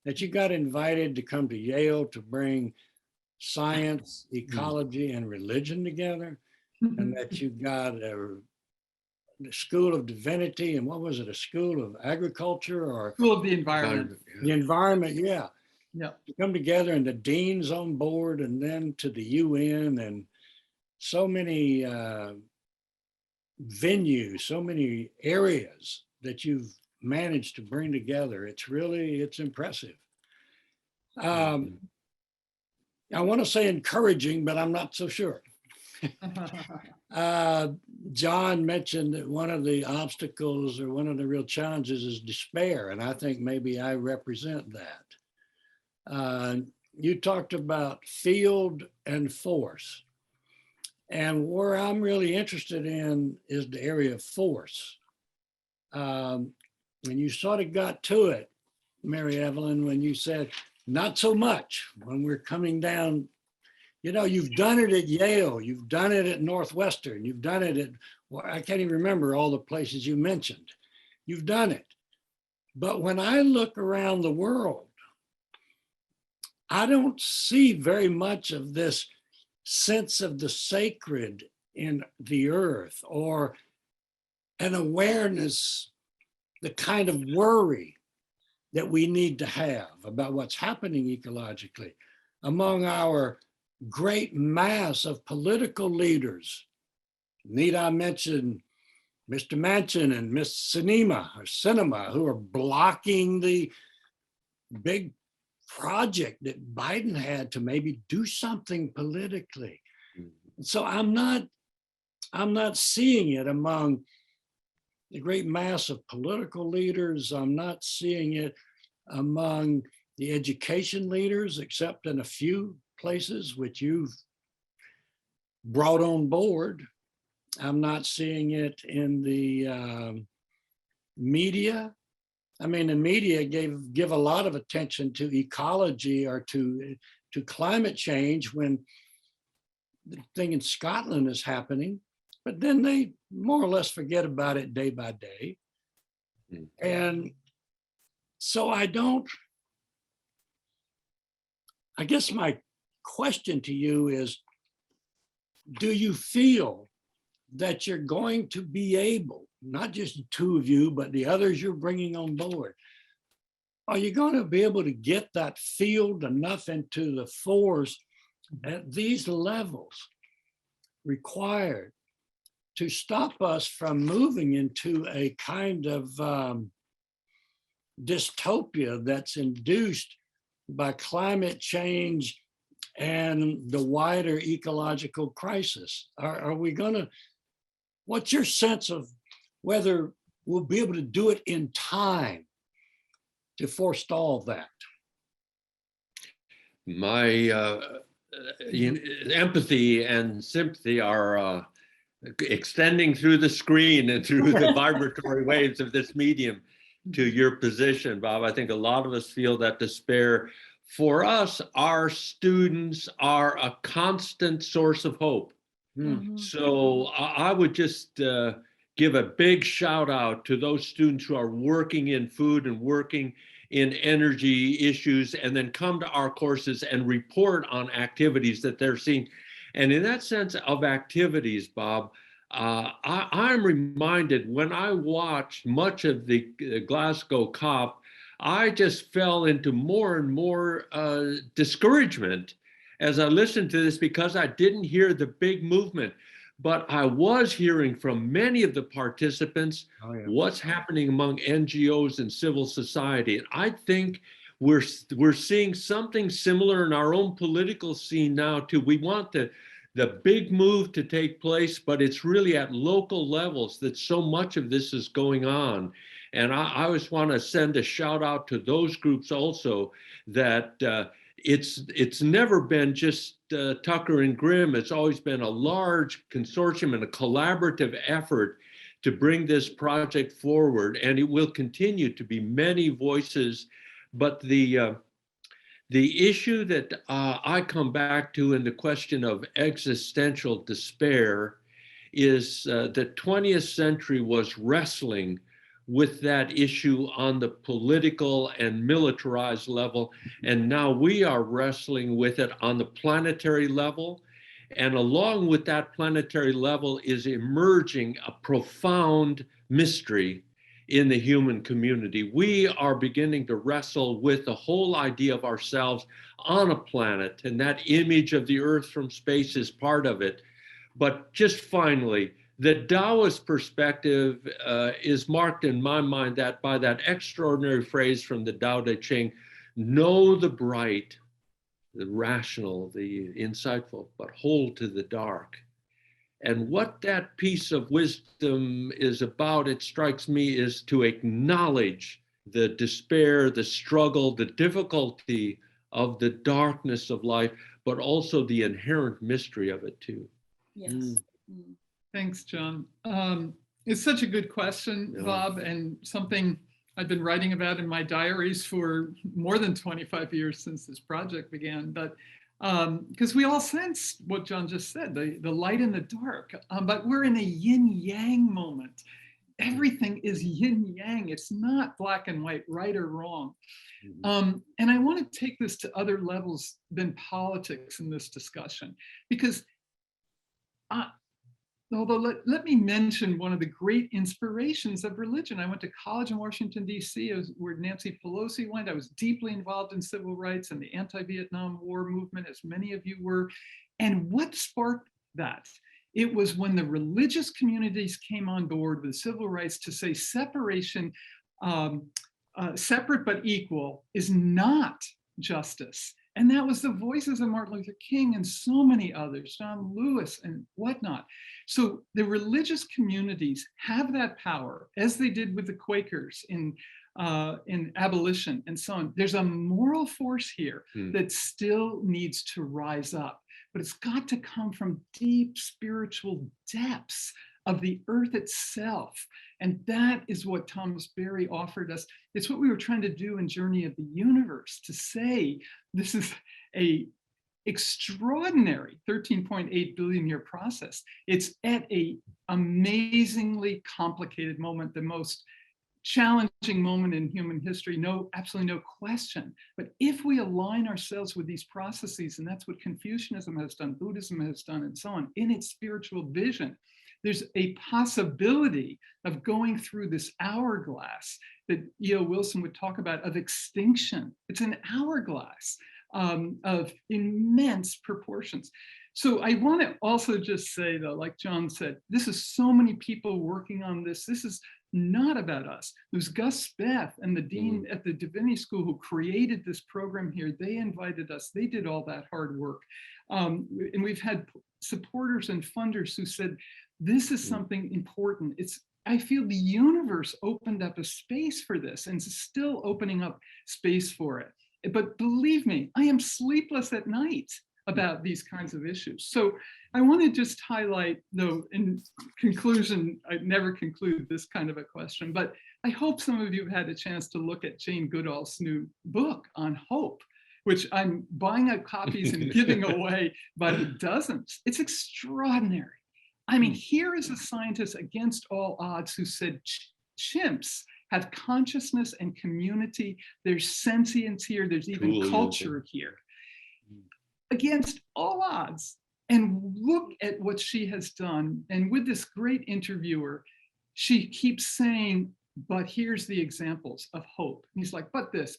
That you got invited to come to Yale to bring science, ecology, and religion together, and that you got a School of Divinity, and what was it, a School of Agriculture or School of the Environment. The environment, yeah. Yeah. To come together and the dean's on board, and then to the UN, and so many venues, so many areas that you've managed to bring together. It's impressive. I want to say encouraging, but I'm not so sure. John mentioned that one of the obstacles or one of the real challenges is despair, and I think maybe I represent that. You talked about field and force, and where I'm really interested in is the area of force. When you sort of got to it, Mary Evelyn, when you said, not so much when we're coming down, you've done it at Yale, you've done it at Northwestern, you've done it at, well, I can't even remember all the places you mentioned. You've done it. But when I look around the world, I don't see very much of this sense of the sacred in the earth or an awareness, the kind of worry that we need to have about what's happening ecologically among our great mass of political leaders. Need I mention Mr. Manchin and Miss Sinema, who are blocking the big project that Biden had to maybe do something politically. So I'm not seeing it among the great mass of political leaders. I'm not seeing it among the education leaders, except in a few places which you've brought on board. I'm not seeing it in the media. I mean, the media give a lot of attention to ecology or to climate change when the thing in Scotland is happening, but then they more or less forget about it day by day. And so I guess my question to you is, do you feel that you're going to be able, not just the two of you, but the others you're bringing on board, are you going to be able to get that field enough into the force at these levels required to stop us from moving into a kind of dystopia that's induced by climate change and the wider ecological crisis? Are we going to, what's your sense of whether we'll be able to do it in time to forestall that? My empathy and sympathy are extending through the screen and through the vibratory waves of this medium to your position, Bob. I think a lot of us feel that despair. For us, our students are a constant source of hope. So I would just give a big shout out to those students who are working in food and working in energy issues, and then come to our courses and report on activities that they're seeing. And in that sense of activities, Bob, I'm reminded when I watched much of the Glasgow COP, I just fell into more and more discouragement as I listened to this, because I didn't hear the big movement. But I was hearing from many of the participants what's happening among NGOs and civil society. And I think we're seeing something similar in our own political scene now too. We want the big move to take place, but it's really at local levels that so much of this is going on. And I always want to send a shout out to those groups also, that it's never been just Tucker and Grimm. It's always been a large consortium and a collaborative effort to bring this project forward, and it will continue to be many voices. But the issue that I come back to in the question of existential despair is the 20th century was wrestling with that issue on the political and militarized level. And now we are wrestling with it on the planetary level. And along with that planetary level is emerging a profound mystery in the human community. We are beginning to wrestle with the whole idea of ourselves on a planet, and that image of the earth from space is part of it. But just finally, the Taoist perspective is marked in my mind that by that extraordinary phrase from the Tao Te Ching, know the bright, the rational, the insightful, but hold to the dark. And what that piece of wisdom is about, it strikes me, is to acknowledge the despair, the struggle, the difficulty of the darkness of life, but also the inherent mystery of it too. Yes. Thanks, John. It's such a good question, Bob, and something I've been writing about in my diaries for more than 25 years since this project began. But because we all sense what John just said, the light and the dark, but we're in a yin-yang moment. Everything is yin-yang. It's not black and white, right or wrong. And I want to take this to other levels than politics in this discussion, because although let me mention one of the great inspirations of religion. I went to college in Washington, D.C., where Nancy Pelosi went. I was deeply involved in civil rights and the anti-Vietnam War movement, as many of you were. And what sparked that? It was when the religious communities came on board with civil rights to say separation, separate but equal, is not justice. And that was the voices of Martin Luther King and so many others, John Lewis and whatnot. So the religious communities have that power, as they did with the Quakers in abolition and so on. There's a moral force here that still needs to rise up, but it's got to come from deep spiritual depths of the earth itself. And that is what Thomas Berry offered us. It's what we were trying to do in Journey of the Universe, to say this is a extraordinary 13.8 billion year process. It's at a amazingly complicated moment, the most challenging moment in human history, absolutely no question. But if we align ourselves with these processes, and that's what Confucianism has done, Buddhism has done, and so on, in its spiritual vision, there's a possibility of going through this hourglass that E.O. Wilson would talk about, of extinction. It's an hourglass of immense proportions. So I want to also just say, though, like John said, this is so many people working on this. This is not about us. It was Gus Speth and the dean at the Divinity School who created this program here. They invited us. They did all that hard work. And we've had supporters and funders who said, this is something important. I feel the universe opened up a space for this and is still opening up space for it. But believe me, I am sleepless at night about these kinds of issues. So I want to just highlight, though, in conclusion, I never conclude this kind of a question, but I hope some of you have had a chance to look at Jane Goodall's new book on hope, which I'm buying up copies and giving away by the dozens. It's extraordinary. I mean, here is a scientist against all odds who said chimps have consciousness and community. There's sentience here. There's even culture here. Against all odds. And look at what she has done. And with this great interviewer, she keeps saying, but here's the examples of hope. And he's like, but this.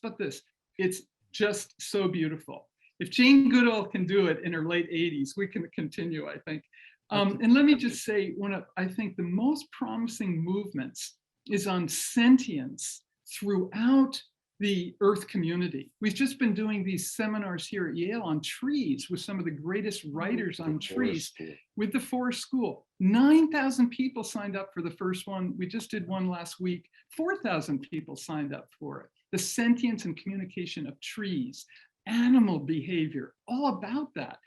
It's just so beautiful. If Jane Goodall can do it in her late 80s, we can continue, I think. And let me just say, one of, I think, the most promising movements is on sentience throughout the Earth community. We've just been doing these seminars here at Yale on trees with some of the greatest writers on trees with the Forest School. 9,000 people signed up for the first one. We just did one last week. 4,000 people signed up for it. The sentience and communication of trees, animal behavior, all about that.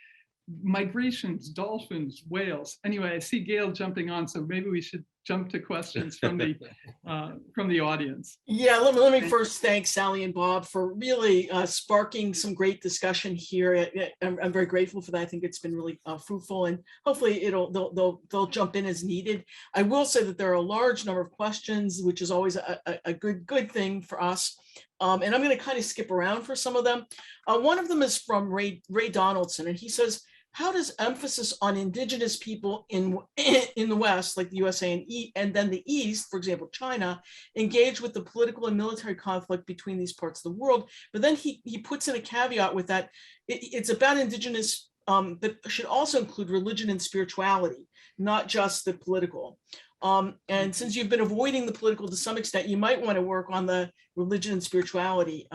Migrations, dolphins, whales. Anyway, I see Gail jumping on, so maybe we should jump to questions from the audience. Yeah, let me first thank Sally and Bob for really sparking some great discussion here. I'm very grateful for that. I think it's been really fruitful, and hopefully they'll jump in as needed. I will say that there are a large number of questions, which is always a good thing for us. And I'm going to kind of skip around for some of them. One of them is from Ray Donaldson, and he says, how does emphasis on indigenous people in the West, like the USA and then the East, for example, China, engage with the political and military conflict between these parts of the world? But then he puts in a caveat with that. It's about indigenous, but should also include religion and spirituality, not just the political. And since you've been avoiding the political to some extent, you might want to work on the religion and spirituality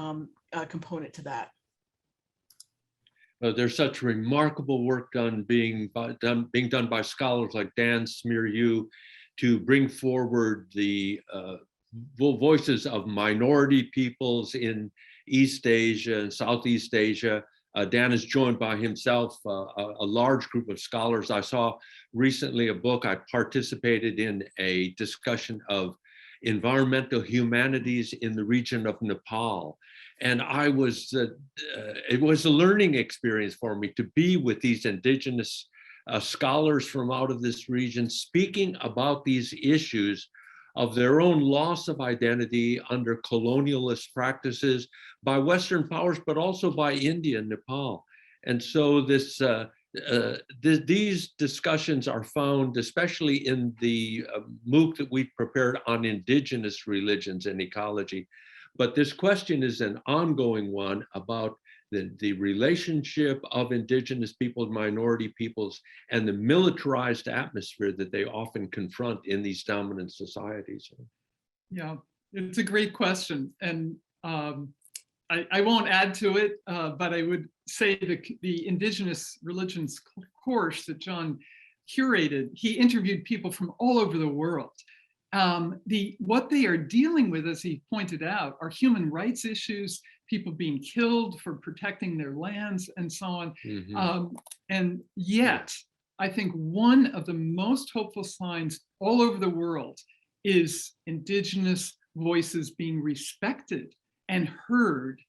component to that. There's such remarkable work being done by scholars like Dan Smear-Yu to bring forward the voices of minority peoples in East Asia and Southeast Asia. Dan is joined by himself a large group of scholars. I saw recently a book. I participated in a discussion of environmental humanities in the region of Nepal. And it was a learning experience for me to be with these indigenous scholars from out of this region, speaking about these issues of their own loss of identity under colonialist practices by Western powers, but also by India and Nepal. And so these discussions are found, especially in the MOOC that we prepared on indigenous religions and ecology. But this question is an ongoing one about the relationship of indigenous people, minority peoples, and the militarized atmosphere that they often confront in these dominant societies. Yeah, it's a great question. And I won't add to it, but I would say the Indigenous Religions course that John curated, he interviewed people from all over the world. What they are dealing with, as he pointed out, are human rights issues, people being killed for protecting their lands and so on. Mm-hmm. And yet, I think one of the most hopeful signs all over the world is indigenous voices being respected and heard.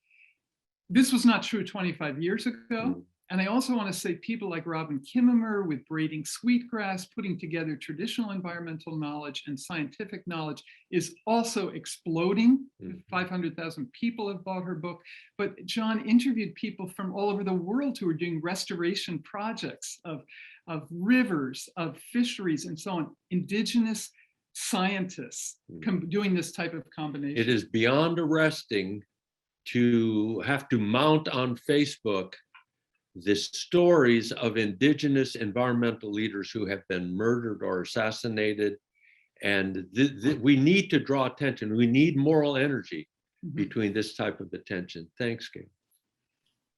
This was not true 25 years ago. Mm-hmm. And I also want to say people like Robin Kimmerer with braiding sweetgrass, putting together traditional environmental knowledge and scientific knowledge is also exploding. Mm-hmm. 500,000 people have bought her book. But John interviewed people from all over the world who are doing restoration projects of rivers, of fisheries, and so on. Indigenous scientists doing this type of combination. It is beyond arresting to have to mount on Facebook the stories of indigenous environmental leaders who have been murdered or assassinated. And we need to draw attention. We need moral energy between this type of attention. Thanks, Gail.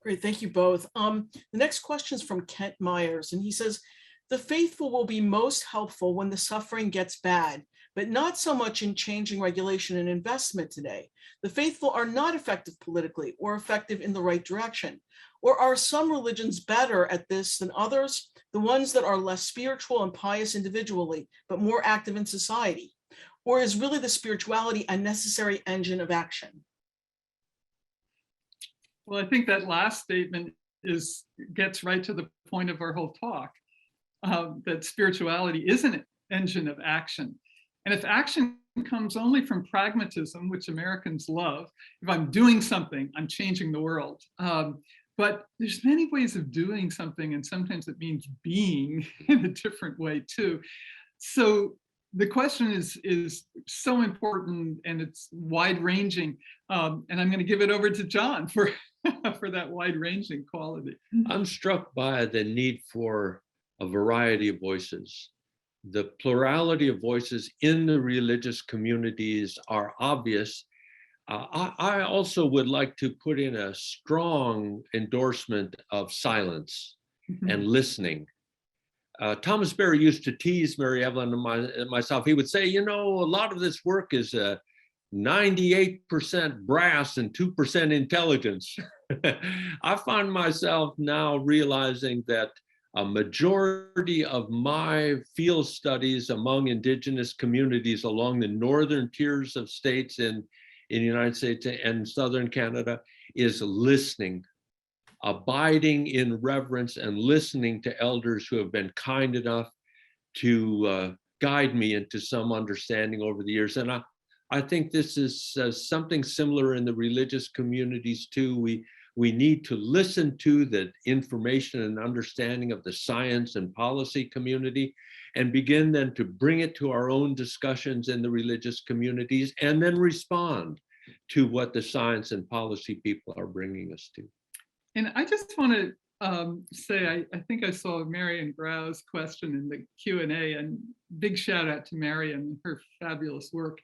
Great, thank you both. The next question is from Kent Myers, and he says, the faithful will be most helpful when the suffering gets bad, but not so much in changing regulation and investment today. The faithful are not effective politically or effective in the right direction. Or are some religions better at this than others? The ones that are less spiritual and pious individually, but more active in society? Or is really the spirituality a necessary engine of action? Well, I think that last statement gets right to the point of our whole talk, that spirituality is an engine of action. And if action comes only from pragmatism, which Americans love, if I'm doing something, I'm changing the world. But there's many ways of doing something, and sometimes it means being in a different way too. So the question is so important, and it's wide-ranging. And I'm going to give it over to John for for that wide-ranging quality. I'm struck by the need for a variety of voices. The plurality of voices in the religious communities are obvious. I also would like to put in a strong endorsement of silence and listening. Thomas Berry used to tease Mary Evelyn and myself. He would say, you know, a lot of this work is 98% brass and 2% intelligence. I find myself now realizing that a majority of my field studies among Indigenous communities along the northern tiers of states in the United States and southern Canada is listening, abiding in reverence and listening to elders who have been kind enough to guide me into some understanding over the years. And I think this is something similar in the religious communities too. We need to listen to the information and understanding of the science and policy community and begin then to bring it to our own discussions in the religious communities and then respond to what the science and policy people are bringing us to. And I just want to say, I think I saw Marian Grau's question in the Q&A, and big shout out to Marian and her fabulous work.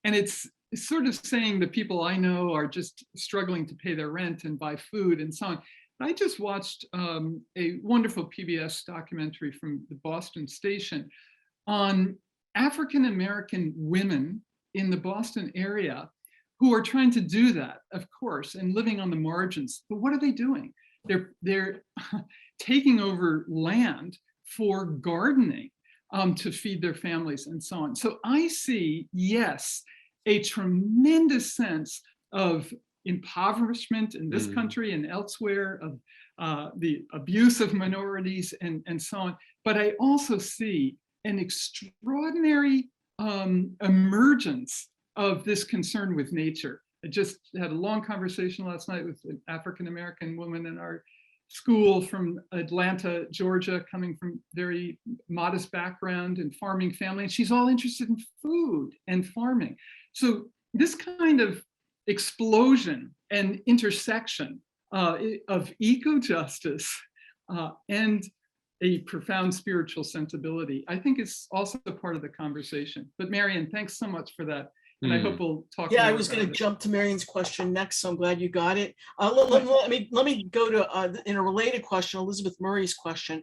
And it's sort of saying the people I know are just struggling to pay their rent and buy food and so on. I just watched a wonderful PBS documentary from the Boston station on African-American women in the Boston area who are trying to do that, of course, and living on the margins. But what are they doing? They're taking over land for gardening to feed their families and so on. So I see, yes, a tremendous sense of impoverishment in this country and elsewhere, of the abuse of minorities and so on. But I also see an extraordinary emergence of this concern with nature. I just had a long conversation last night with an African-American woman in our school from Atlanta, Georgia, coming from very modest background and farming family, and she's all interested in food and farming. So this kind of explosion and intersection of eco-justice and a profound spiritual sensibility, I think is also part of the conversation. But Marian, thanks so much for that. And I hope we'll talk. Yeah, I was going to jump to Marian's question next, so I'm glad you got it. Let me go to, in a related question, Elizabeth Murray's question.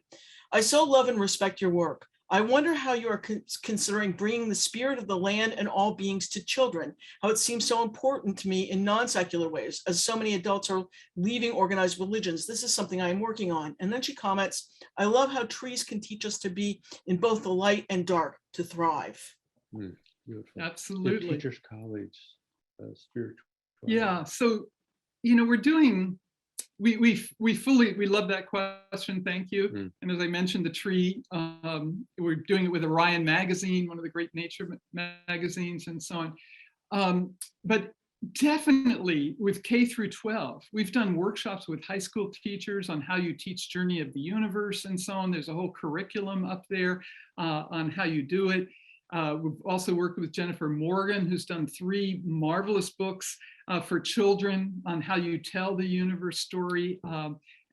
I so love and respect your work. I wonder how you are considering bringing the spirit of the land and all beings to children, how it seems so important to me in non-secular ways, as so many adults are leaving organized religions. This is something I am working on. And then she comments, I love how trees can teach us to be in both the light and dark, to thrive. Beautiful. Absolutely. The Teachers College, spiritual. Yeah. So, you know, we're doing, we love that question. Thank you. And as I mentioned, the tree, we're doing it with Orion Magazine, one of the great nature magazines and so on. But definitely with K through 12, we've done workshops with high school teachers on how you teach Journey of the Universe and so on. There's a whole curriculum up there on how you do it. We've also worked with Jennifer Morgan, who's done 3 marvelous books for children on how you tell the universe story.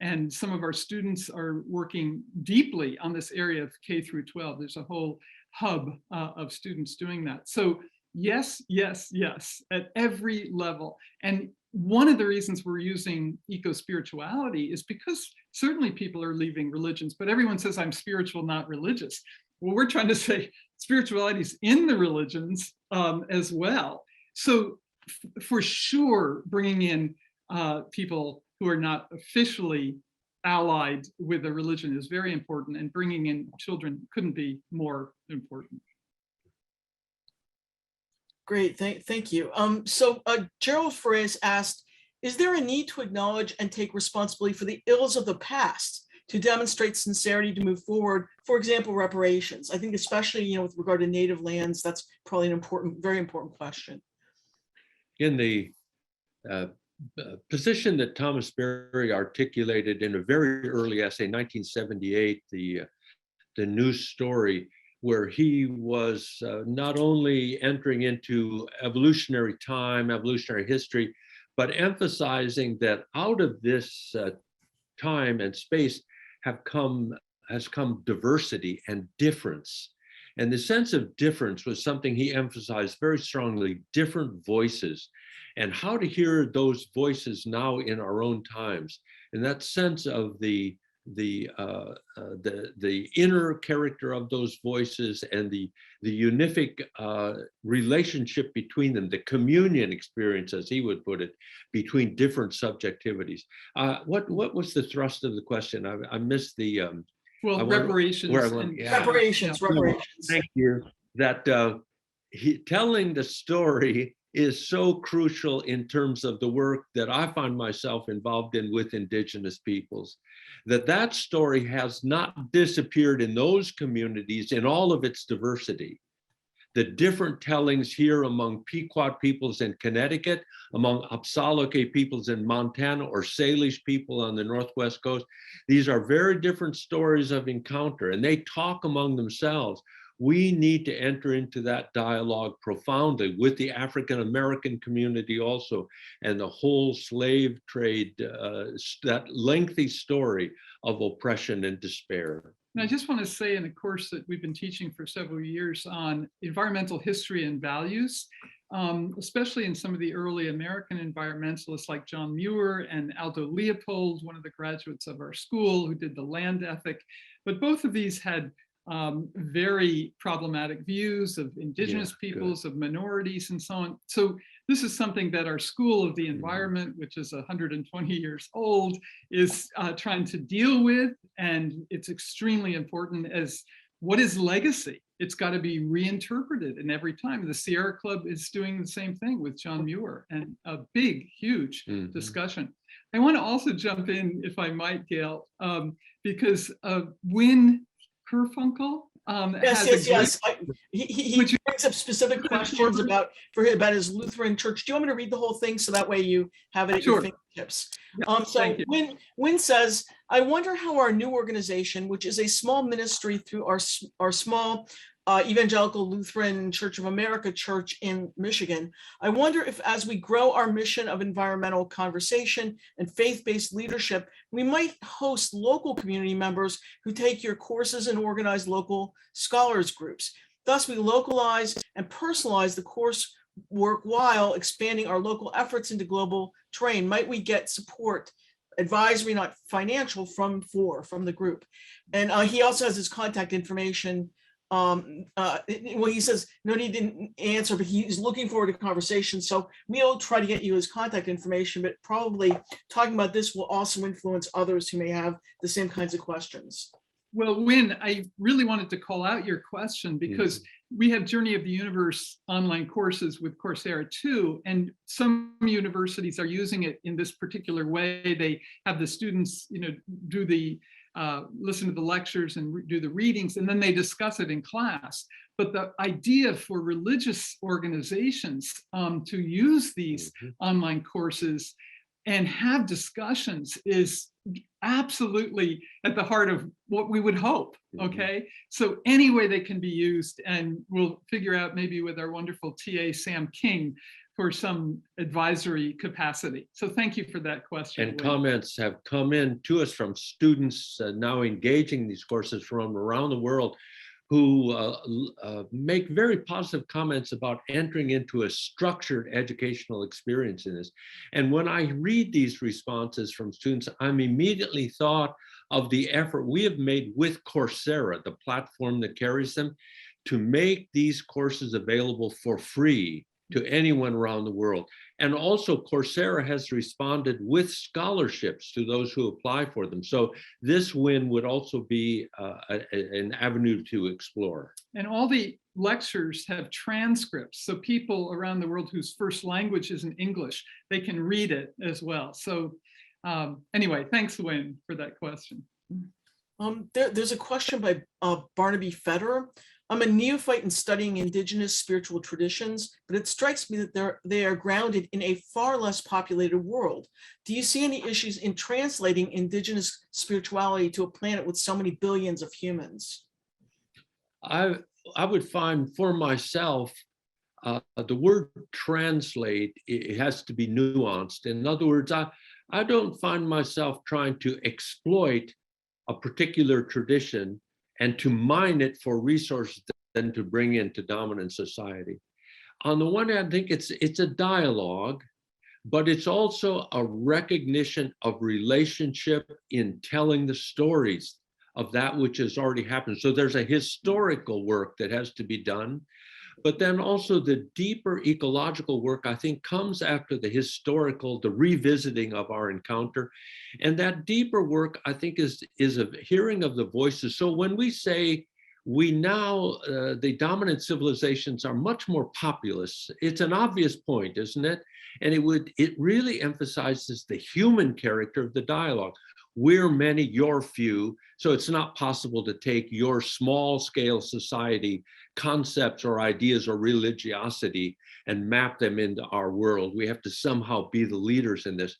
And some of our students are working deeply on this area of K through 12. There's a whole hub of students doing that. So yes, yes, yes, at every level. And one of the reasons we're using eco-spirituality is because certainly people are leaving religions, but everyone says I'm spiritual, not religious. Well, we're trying to say spirituality is in the religions as well. So for sure, bringing in people who are not officially allied with a religion is very important, and bringing in children couldn't be more important. Great, thank you. So Gerald Ferez asked, is there a need to acknowledge and take responsibility for the ills of the past to demonstrate sincerity to move forward? For example, reparations. I think especially, you know, with regard to native lands, that's probably an important, very important question. In the position that Thomas Berry articulated in a very early essay, 1978, the news story, where he was not only entering into evolutionary time, evolutionary history, but emphasizing that out of this time and space has come diversity and difference. And the sense of difference was something he emphasized very strongly, different voices, and how to hear those voices now in our own times. And that sense of the inner character of those voices and the unific relationship between them, the communion experience, as he would put it, between different subjectivities. What was the thrust of the question? I missed the reparations. Reparations. Thank you. That telling the story is so crucial in terms of the work that I find myself involved in with Indigenous peoples, that story has not disappeared in those communities in all of its diversity. The different tellings here among Pequot peoples in Connecticut, among Apsalohke peoples in Montana, or Salish people on the Northwest coast, these are very different stories of encounter, and they talk among themselves. We need to enter into that dialogue profoundly with the African American community also, and the whole slave trade, that lengthy story of oppression and despair. And I just want to say, in a course that we've been teaching for several years on environmental history and values, especially in some of the early American environmentalists like John Muir and Aldo Leopold, one of the graduates of our school who did the land ethic, but both of these had very problematic views of Indigenous peoples, of minorities, and so on. So this is something that our School of the Environment, which is 120 years old, is trying to deal with. And it's extremely important as what is legacy? It's got to be reinterpreted. And every time the Sierra Club is doing the same thing with John Muir, and a big, huge discussion. I want to also jump in, if I might, Gail, because Wynn Kerfunkel yes. He brings up specific questions about his Lutheran church. Do you want me to read the whole thing so that way you have it at your fingertips? So Wynn says, I wonder how our new organization, which is a small ministry through our small Evangelical Lutheran Church of America church in Michigan, I wonder if as we grow our mission of environmental conversation and faith-based leadership, we might host local community members who take your courses and organize local scholars groups. Thus, we localize and personalize the course work while expanding our local efforts into global terrain. Might we get support, advisory, not financial, from the group? And he also has his contact information. He says, no, he didn't answer, but he's looking forward to conversation. So we'll try to get you his contact information, but probably talking about this will also influence others who may have the same kinds of questions. Well, Wynn, I really wanted to call out your question because we have Journey of the Universe online courses with Coursera too, and some universities are using it in this particular way. They have the students, do the listen to the lectures and do the readings, and then they discuss it in class. But the idea for religious organizations to use these online courses and have discussions is absolutely at the heart of what we would hope, okay? So any way they can be used, and we'll figure out maybe with our wonderful TA, Sam King, for some advisory capacity. So thank you for that question. And comments have come in to us from students now engaging these courses from around the world who make very positive comments about entering into a structured educational experience in this. And when I read these responses from students, I'm immediately thought of the effort we have made with Coursera, the platform that carries them, to make these courses available for free to anyone around the world. And also Coursera has responded with scholarships to those who apply for them. So this win would also be an avenue to explore. And all the lectures have transcripts. So people around the world whose first language isn't English, they can read it as well. So anyway, thanks, Wynn, for that question. There's a question by Barnaby Federer. I'm a neophyte in studying Indigenous spiritual traditions, but it strikes me that they are grounded in a far less populated world. Do you see any issues in translating Indigenous spirituality to a planet with so many billions of humans? would find for myself, the word translate, it has to be nuanced. In other words, I don't find myself trying to exploit a particular tradition and to mine it for resources then to bring into dominant society. On the one hand, I think it's a dialogue, but it's also a recognition of relationship in telling the stories of that which has already happened. So there's a historical work that has to be done, but then also the deeper ecological work, I think, comes after the historical, the revisiting of our encounter. And that deeper work, I think, is a hearing of the voices. So when we say we now, the dominant civilizations are much more populous, it's an obvious point, isn't it? And it really emphasizes the human character of the dialogue. We're many, you're few. So it's not possible to take your small scale society concepts or ideas or religiosity and map them into our world. We have to somehow be the leaders in this.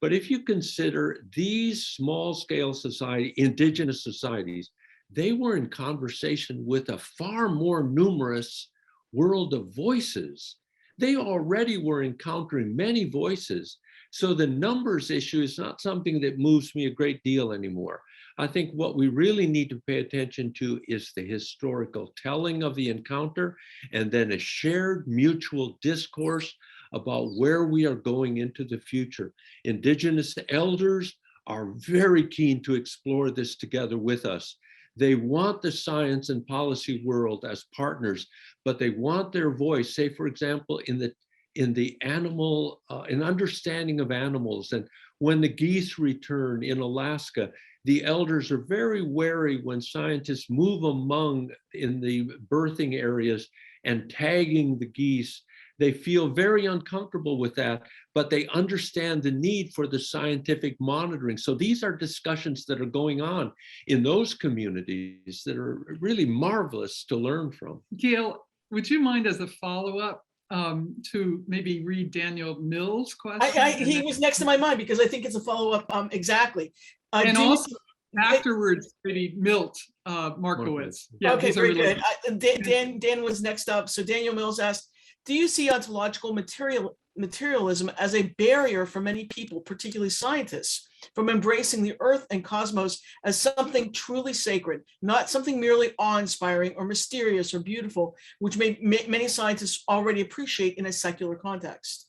But if you consider these small scale society, indigenous societies, they were in conversation with a far more numerous world of voices. They already were encountering many voices. So the numbers issue is not something that moves me a great deal anymore. I think what we really need to pay attention to is the historical telling of the encounter, and then a shared mutual discourse about where we are going into the future. Indigenous elders are very keen to explore this together with us. They want the science and policy world as partners, but they want their voice, say, for example, in the animal, in understanding of animals. And when the geese return in Alaska, the elders are very wary when scientists move among in the birthing areas and tagging the geese. They feel very uncomfortable with that, but they understand the need for the scientific monitoring. So these are discussions that are going on in those communities that are really marvelous to learn from. Gail, would you mind as a follow-up to maybe read Daniel Mills' question? He was next to my mind because I think it's a follow-up, exactly. And also afterwards, maybe Milt Markowitz. Yeah, okay, very good. Good. Dan was next up. So Daniel Mills asked, do you see ontological materialism as a barrier for many people, particularly scientists, from embracing the earth and cosmos as something truly sacred, not something merely awe-inspiring or mysterious or beautiful, which many scientists already appreciate in a secular context?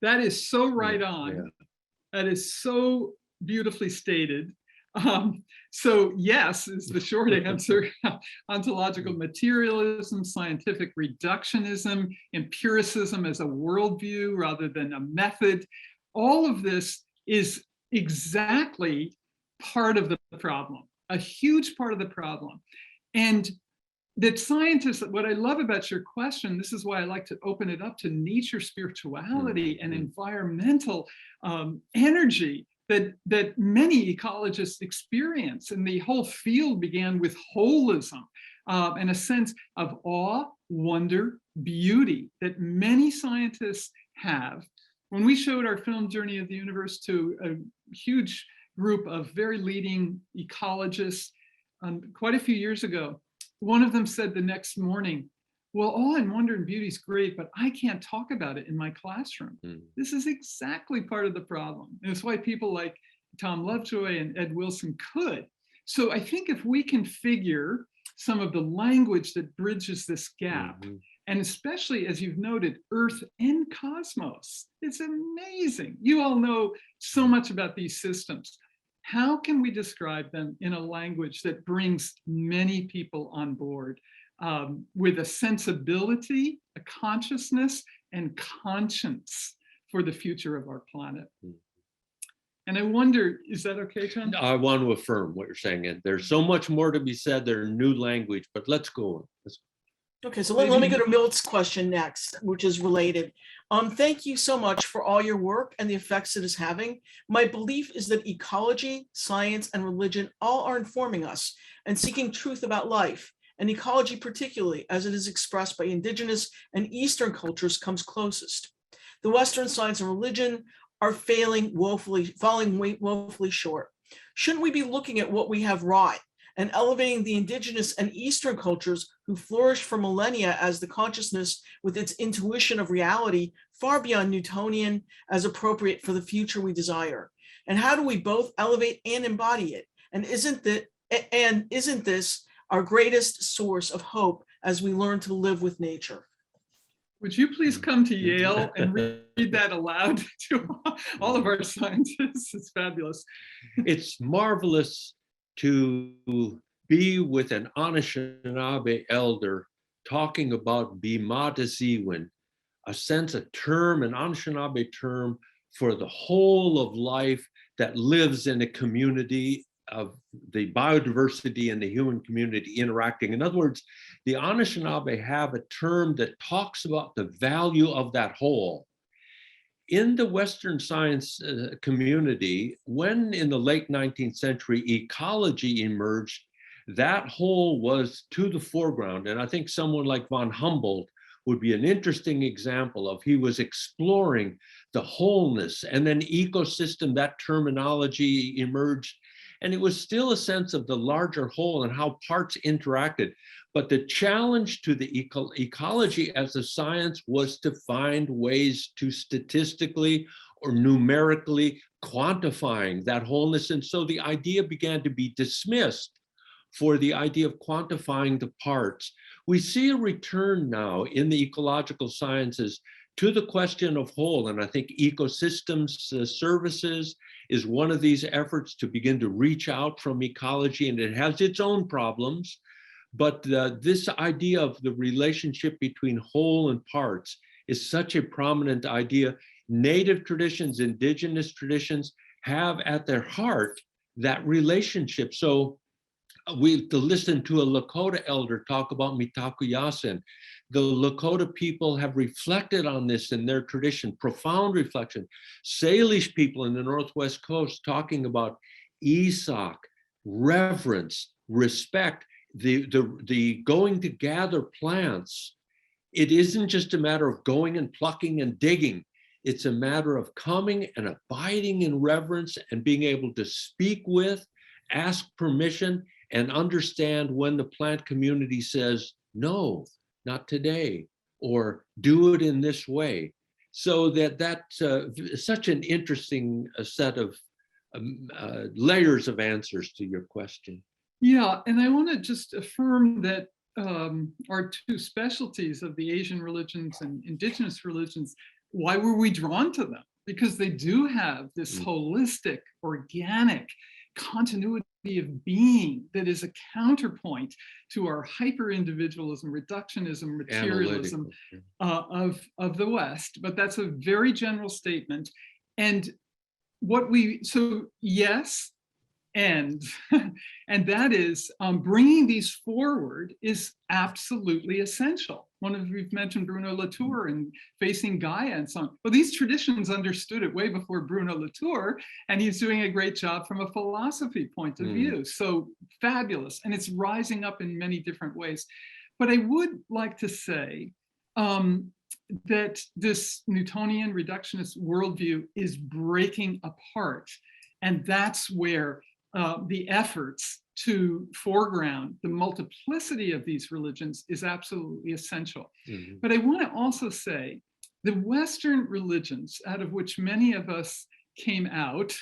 That is so right on. Yeah. That is so beautifully stated. So yes is the short answer. Ontological materialism, scientific reductionism, empiricism as a worldview rather than a method. All of this is exactly part of the problem, a huge part of the problem. And that scientists, what I love about your question, this is why I like to open it up to nature spirituality and environmental energy that many ecologists experience. And the whole field began with holism and a sense of awe, wonder, beauty that many scientists have. When we showed our film Journey of the Universe to a huge group of very leading ecologists quite a few years ago, one of them said the next morning, well, awe and wonder and beauty is great, but I can't talk about it in my classroom. This is exactly part of the problem. And it's why people like Tom Lovejoy and Ed Wilson could. So I think if we can figure some of the language that bridges this gap, and especially as you've noted, earth and cosmos, it's amazing. You all know so much about these systems. How can we describe them in a language that brings many people on board? With a sensibility, a consciousness, and conscience for the future of our planet. And I wonder, is that okay, John? I want to affirm what you're saying. And there's so much more to be said. There's new language, but let's go on. Okay, so let me go to Milt's question next, which is related. Thank you so much for all your work and the effects it is having. My belief is that ecology, science, and religion all are informing us and seeking truth about life. And ecology, particularly as it is expressed by Indigenous and Eastern cultures, comes closest. The Western science and religion are falling woefully short. Shouldn't we be looking at what we have wrought and elevating the Indigenous and Eastern cultures who flourished for millennia as the consciousness with its intuition of reality far beyond Newtonian as appropriate for the future we desire? And how do we both elevate and embody it? And isn't this our greatest source of hope as we learn to live with nature? Would you please come to Yale and read that aloud to all of our scientists? It's fabulous. It's marvelous to be with an Anishinaabe elder talking about Bimataziwin, a sense, a term, an Anishinaabe term for the whole of life that lives in a community of the biodiversity and the human community interacting. In other words, the Anishinaabe have a term that talks about the value of that whole. In the Western science community, when in the late 19th century ecology emerged, that whole was to the foreground. And I think someone like von Humboldt would be an interesting example of, he was exploring the wholeness, and then ecosystem, that terminology emerged. And it was still a sense of the larger whole and how parts interacted. But the challenge to the ecology as a science was to find ways to statistically or numerically quantifying that wholeness. And so the idea began to be dismissed for the idea of quantifying the parts. We see a return now in the ecological sciences to the question of whole. And I think ecosystems services is one of these efforts to begin to reach out from ecology, and it has its own problems. But this idea of the relationship between whole and parts is such a prominent idea. Native traditions, indigenous traditions have at their heart that relationship. So to listen to a Lakota elder talk about Mitakuyasin. The Lakota people have reflected on this in their tradition, profound reflection. Salish people in the Northwest Coast talking about Isak, reverence, respect, the going to gather plants. It isn't just a matter of going and plucking and digging. It's a matter of coming and abiding in reverence and being able to speak with, ask permission, and understand when the plant community says, no, not today, or do it in this way. So that's such an interesting set of layers of answers to your question. Yeah, and I want to just affirm that our two specialties of the Asian religions and indigenous religions, why were we drawn to them? Because they do have this holistic, organic continuity of being that is a counterpoint to our hyper-individualism, reductionism, materialism of the West. But that's a very general statement. And yes, and that is bringing these forward is absolutely essential. We've mentioned Bruno Latour and Facing Gaia and so on. Well, these traditions understood it way before Bruno Latour, and he's doing a great job from a philosophy point of view. So fabulous, and it's rising up in many different ways. But I would like to say that this Newtonian reductionist worldview is breaking apart, and that's where the efforts to foreground the multiplicity of these religions is absolutely essential. But I want to also say the Western religions, out of which many of us came out,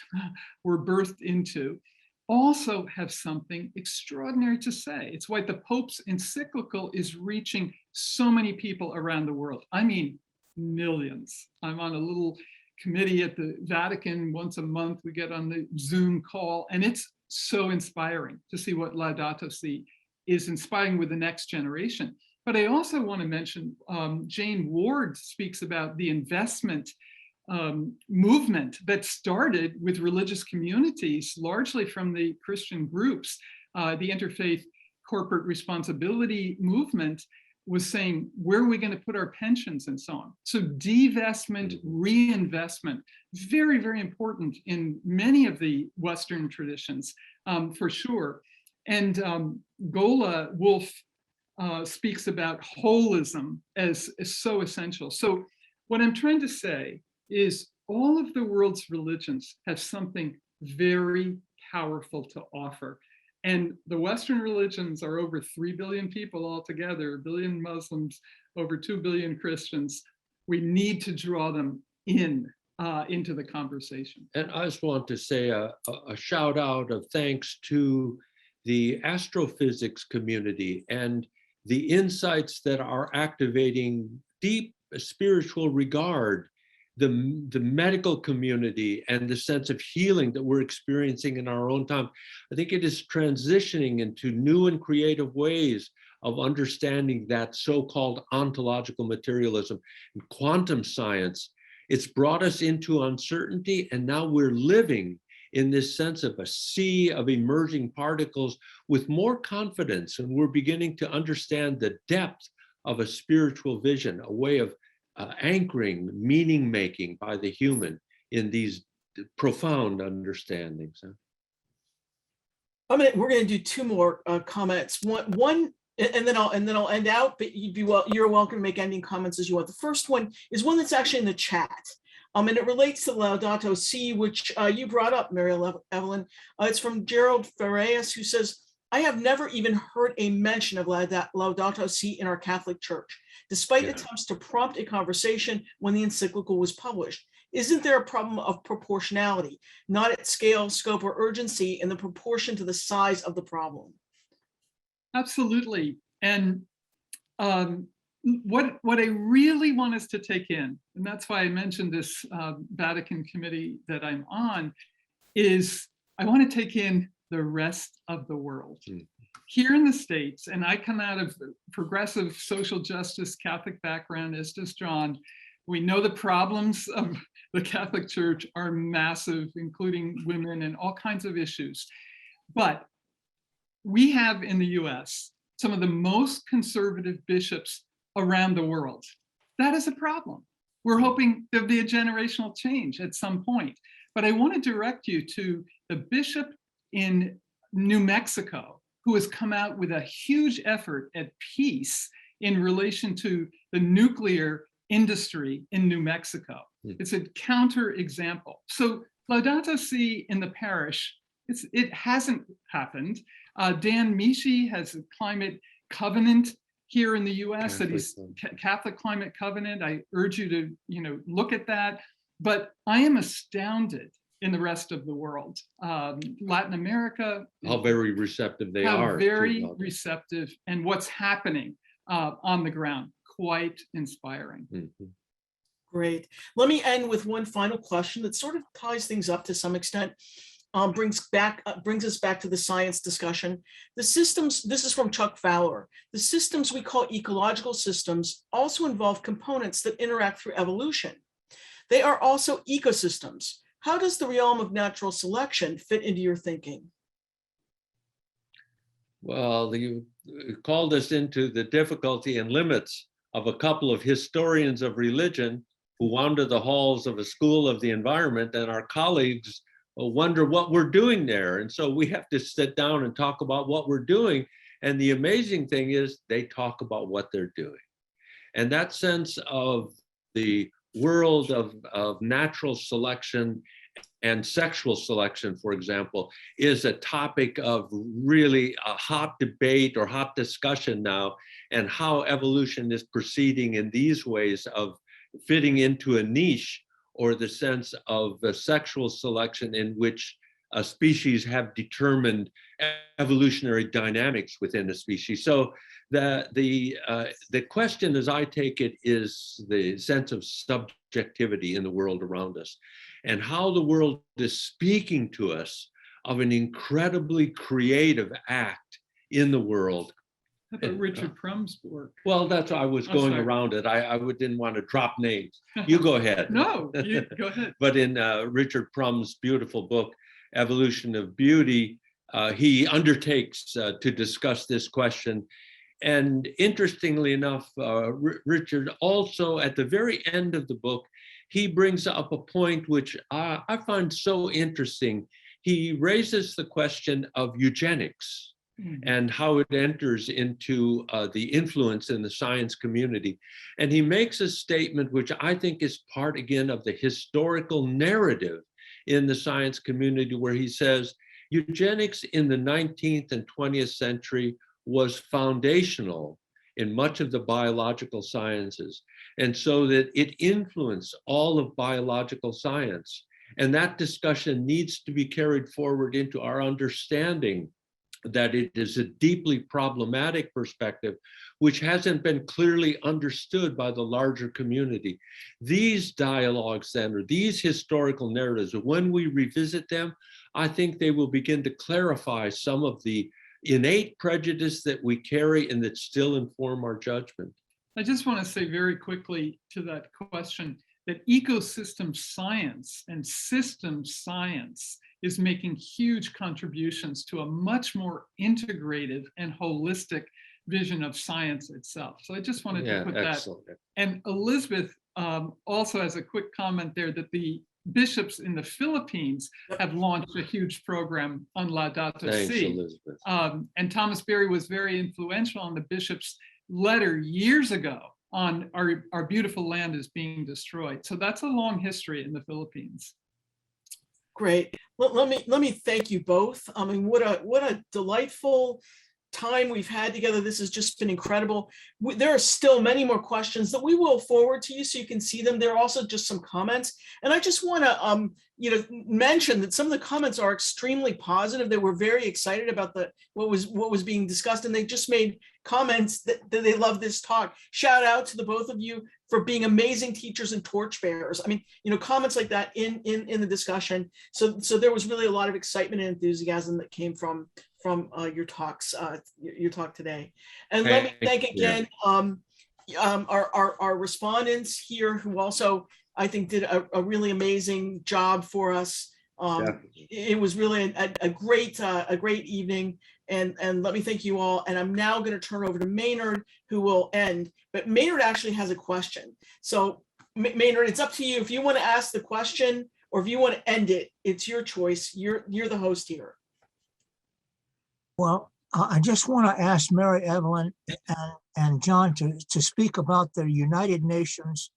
were birthed into, also have something extraordinary to say. It's why the Pope's encyclical is reaching so many people around the world. I mean, millions. I'm on a little committee at the Vatican once a month. We get on the Zoom call, and it's so inspiring to see what Laudato Si is inspiring with the next generation. But I also want to mention Jane Ward speaks about the investment movement that started with religious communities, largely from the Christian groups. The interfaith corporate responsibility movement was saying, where are we going to put our pensions and so on? So divestment, reinvestment, very, very important in many of the Western traditions, for sure. And Gola Wolf speaks about holism as so essential. So what I'm trying to say is all of the world's religions have something very powerful to offer. And the Western religions are over 3 billion people altogether, a billion Muslims, over 2 billion Christians. We need to draw them into the conversation. And I just want to say a shout out of thanks to the astrophysics community and the insights that are activating deep spiritual regard, the medical community, and the sense of healing that we're experiencing in our own time. I think it is transitioning into new and creative ways of understanding that so-called ontological materialism and quantum science. It's brought us into uncertainty, and now we're living in this sense of a sea of emerging particles with more confidence, and we're beginning to understand the depth of a spiritual vision, a way of anchoring meaning making by the human in these profound understandings. We're going to do two more comments. One, and then I'll end out. But you're welcome to make ending comments as you want. The first one is one that's actually in the chat, and it relates to Laudato Si, which you brought up, Mary Evelyn. It's from Gerald Ferreas, who says, "I have never even heard a mention of Laudato Si in our Catholic Church, despite attempts to prompt a conversation when the encyclical was published. Isn't there a problem of proportionality, not at scale, scope, or urgency in the proportion to the size of the problem?" Absolutely. And what I really want us to take in, and that's why I mentioned this Vatican committee that I'm on, is I want to take in the rest of the world. Here in the States, and I come out of the progressive social justice Catholic background, as does John, we know the problems of the Catholic Church are massive, including women and all kinds of issues. But we have in the US some of the most conservative bishops around the world. That is a problem. We're hoping there'll be a generational change at some point. But I want to direct you to the bishop in New Mexico, who has come out with a huge effort at peace in relation to the nuclear industry in New Mexico. It's a counter example. So Laudato Si in the parish, it hasn't happened. Dan Mishi has a climate covenant here in the US that he's Catholic Climate Covenant. I urge you to look at that. But I am astounded in the rest of the world. Latin America. How very receptive they are. Very receptive, and what's happening on the ground, quite inspiring. Great. Let me end with one final question that sort of ties things up to some extent. Brings us back to the science discussion. The systems, this is from Chuck Fowler, the systems we call ecological systems also involve components that interact through evolution. They are also ecosystems. How does the realm of natural selection fit into your thinking? Well, you called us into the difficulty and limits of a couple of historians of religion who wander the halls of a school of the environment, and our colleagues wonder what we're doing there. And so we have to sit down and talk about what we're doing. And the amazing thing is they talk about what they're doing. And that sense of the world of natural selection and sexual selection, for example, is a topic of really a hot debate or hot discussion now, and how evolution is proceeding in these ways of fitting into a niche, or the sense of the sexual selection in which a species have determined evolutionary dynamics within a species. So the question, as I take it, is the sense of subjectivity in the world around us, and how the world is speaking to us of an incredibly creative act in the world. How about Richard Crumb's work? Well, that's why I was going around it. I didn't want to drop names. You go ahead. No, you go ahead. But in Richard Crumb's beautiful book, Evolution of Beauty, he undertakes to discuss this question. And interestingly enough, Richard also, at the very end of the book, he brings up a point which I find so interesting. He raises the question of eugenics and how it enters into the influence in the science community. And he makes a statement which I think is part, again, of the historical narrative in the science community, where he says, Eugenics in the 19th and 20th century was foundational in much of the biological sciences, and so that it influenced all of biological science. And that discussion needs to be carried forward into our understanding that it is a deeply problematic perspective, which hasn't been clearly understood by the larger community. These dialogues then, or these historical narratives, when we revisit them, I think they will begin to clarify some of the innate prejudice that we carry and that still inform our judgment. I just want to say very quickly to that question that ecosystem science and system science is making huge contributions to a much more integrative and holistic vision of science itself. So I just wanted to put excellent. that. And Elizabeth also has a quick comment there that the bishops in the Philippines have launched a huge program on Laudato Thanks, Si. Elizabeth. And Thomas Berry was very influential on the bishop's letter years ago on our beautiful land is being destroyed. So that's a long history in the Philippines. Great. Let me thank you both. I mean, what a delightful time we've had together. This has just been incredible. There are still many more questions that we will forward to you so you can see them. There are also just some comments. And I just want to mention that some of the comments are extremely positive. They were very excited about what was being discussed, and they just made comments that they love this talk. Shout out to the both of you for being amazing teachers and torchbearers. I mean, comments like that in the discussion. So there was really a lot of excitement and enthusiasm that came from your talks, your talk today. And let me thank again our respondents here who also, I think, did a really amazing job for us. It was really a great evening, and let me thank you all. And I'm now going to turn over to Maynard, who will end. But Maynard actually has a question. So Maynard, it's up to you. If you want to ask the question or if you want to end it, it's your choice. You're the host here. Well, I just want to ask Mary Evelyn and John to speak about the United Nations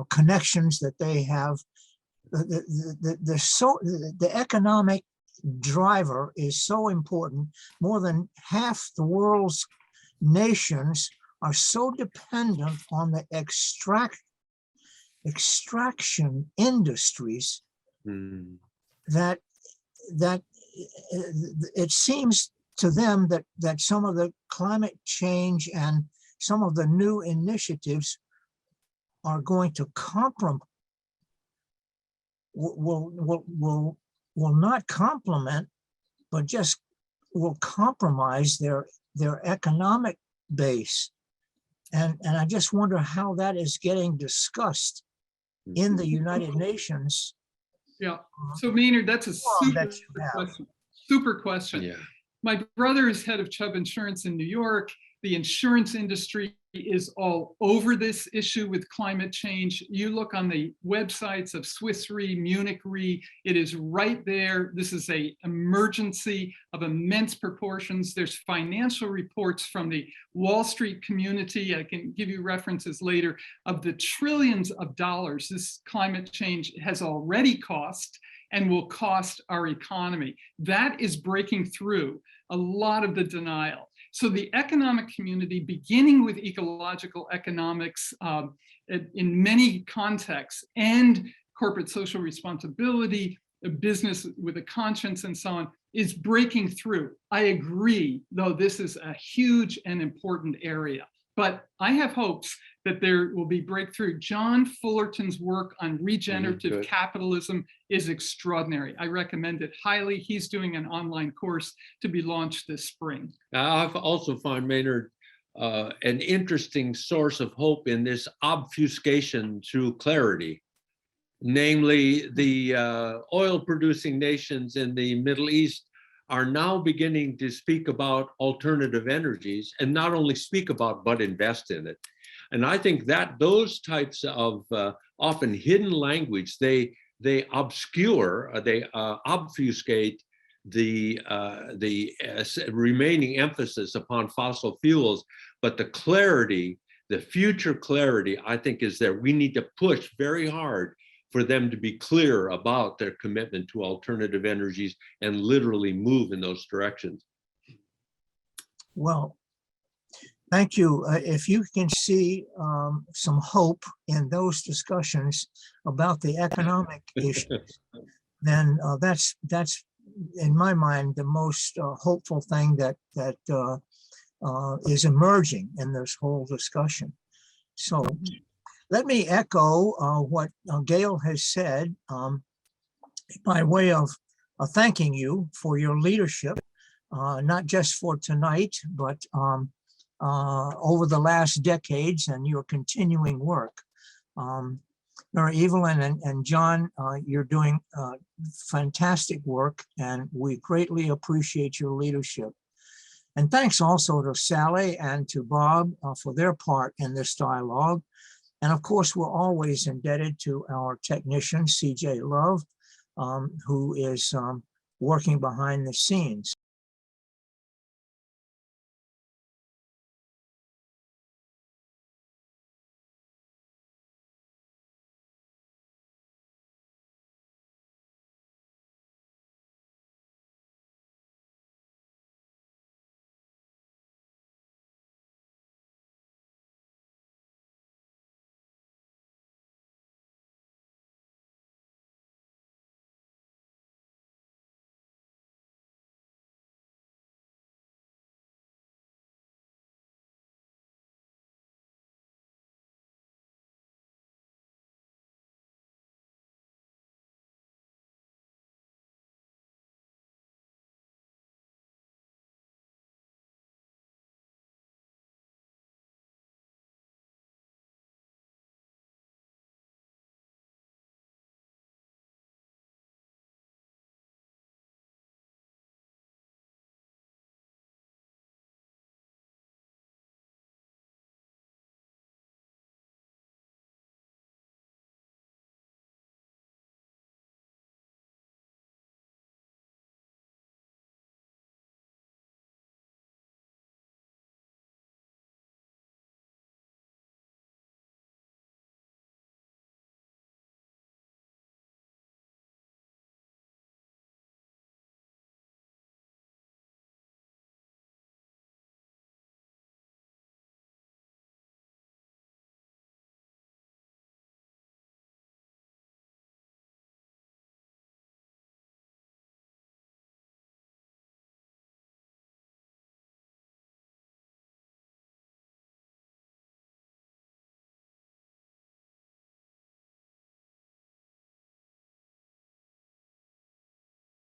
connections that they have. The economic driver is so important. More than half the world's nations are so dependent on the extraction industries that it seems to them that some of the climate change and some of the new initiatives are going to will not complement, but just will compromise their economic base. And I just wonder how that is getting discussed in the United Nations. Yeah. So Maynard, that's a super question. Yeah. My brother is head of Chubb Insurance in New York. The insurance industry is all over this issue with climate change. You look on the websites of Swiss Re, Munich Re, it is right there. This is an emergency of immense proportions. There's financial reports from the Wall Street community, I can give you references later, of the trillions of dollars this climate change has already cost and will cost our economy. That is breaking through a lot of the denial. So the economic community, beginning with ecological economics in many contexts, and corporate social responsibility, a business with a conscience and so on, is breaking through. I agree, though this is a huge and important area. But I have hopes that there will be breakthrough. John Fullerton's work on regenerative capitalism is extraordinary. I recommend it highly. He's doing an online course to be launched this spring. I've also found, Maynard, an interesting source of hope in this obfuscation through clarity. Namely, the oil-producing nations in the Middle East are now beginning to speak about alternative energies, and not only speak about, but invest in it. And I think that those types of often hidden language, they obscure, they obfuscate the remaining emphasis upon fossil fuels, but the clarity, the future clarity, I think is there. We need to push very hard for them to be clear about their commitment to alternative energies and literally move in those directions. Well, thank you. If you can see some hope in those discussions about the economic issues, then that's in my mind the most hopeful thing that is emerging in this whole discussion. So let me echo what Gail has said by way of thanking you for your leadership, not just for tonight, but over the last decades and your continuing work. Mary Evelyn and John, you're doing fantastic work, and we greatly appreciate your leadership. And thanks also to Sally and to Bob for their part in this dialogue. And of course, we're always indebted to our technician, CJ Love, who is working behind the scenes.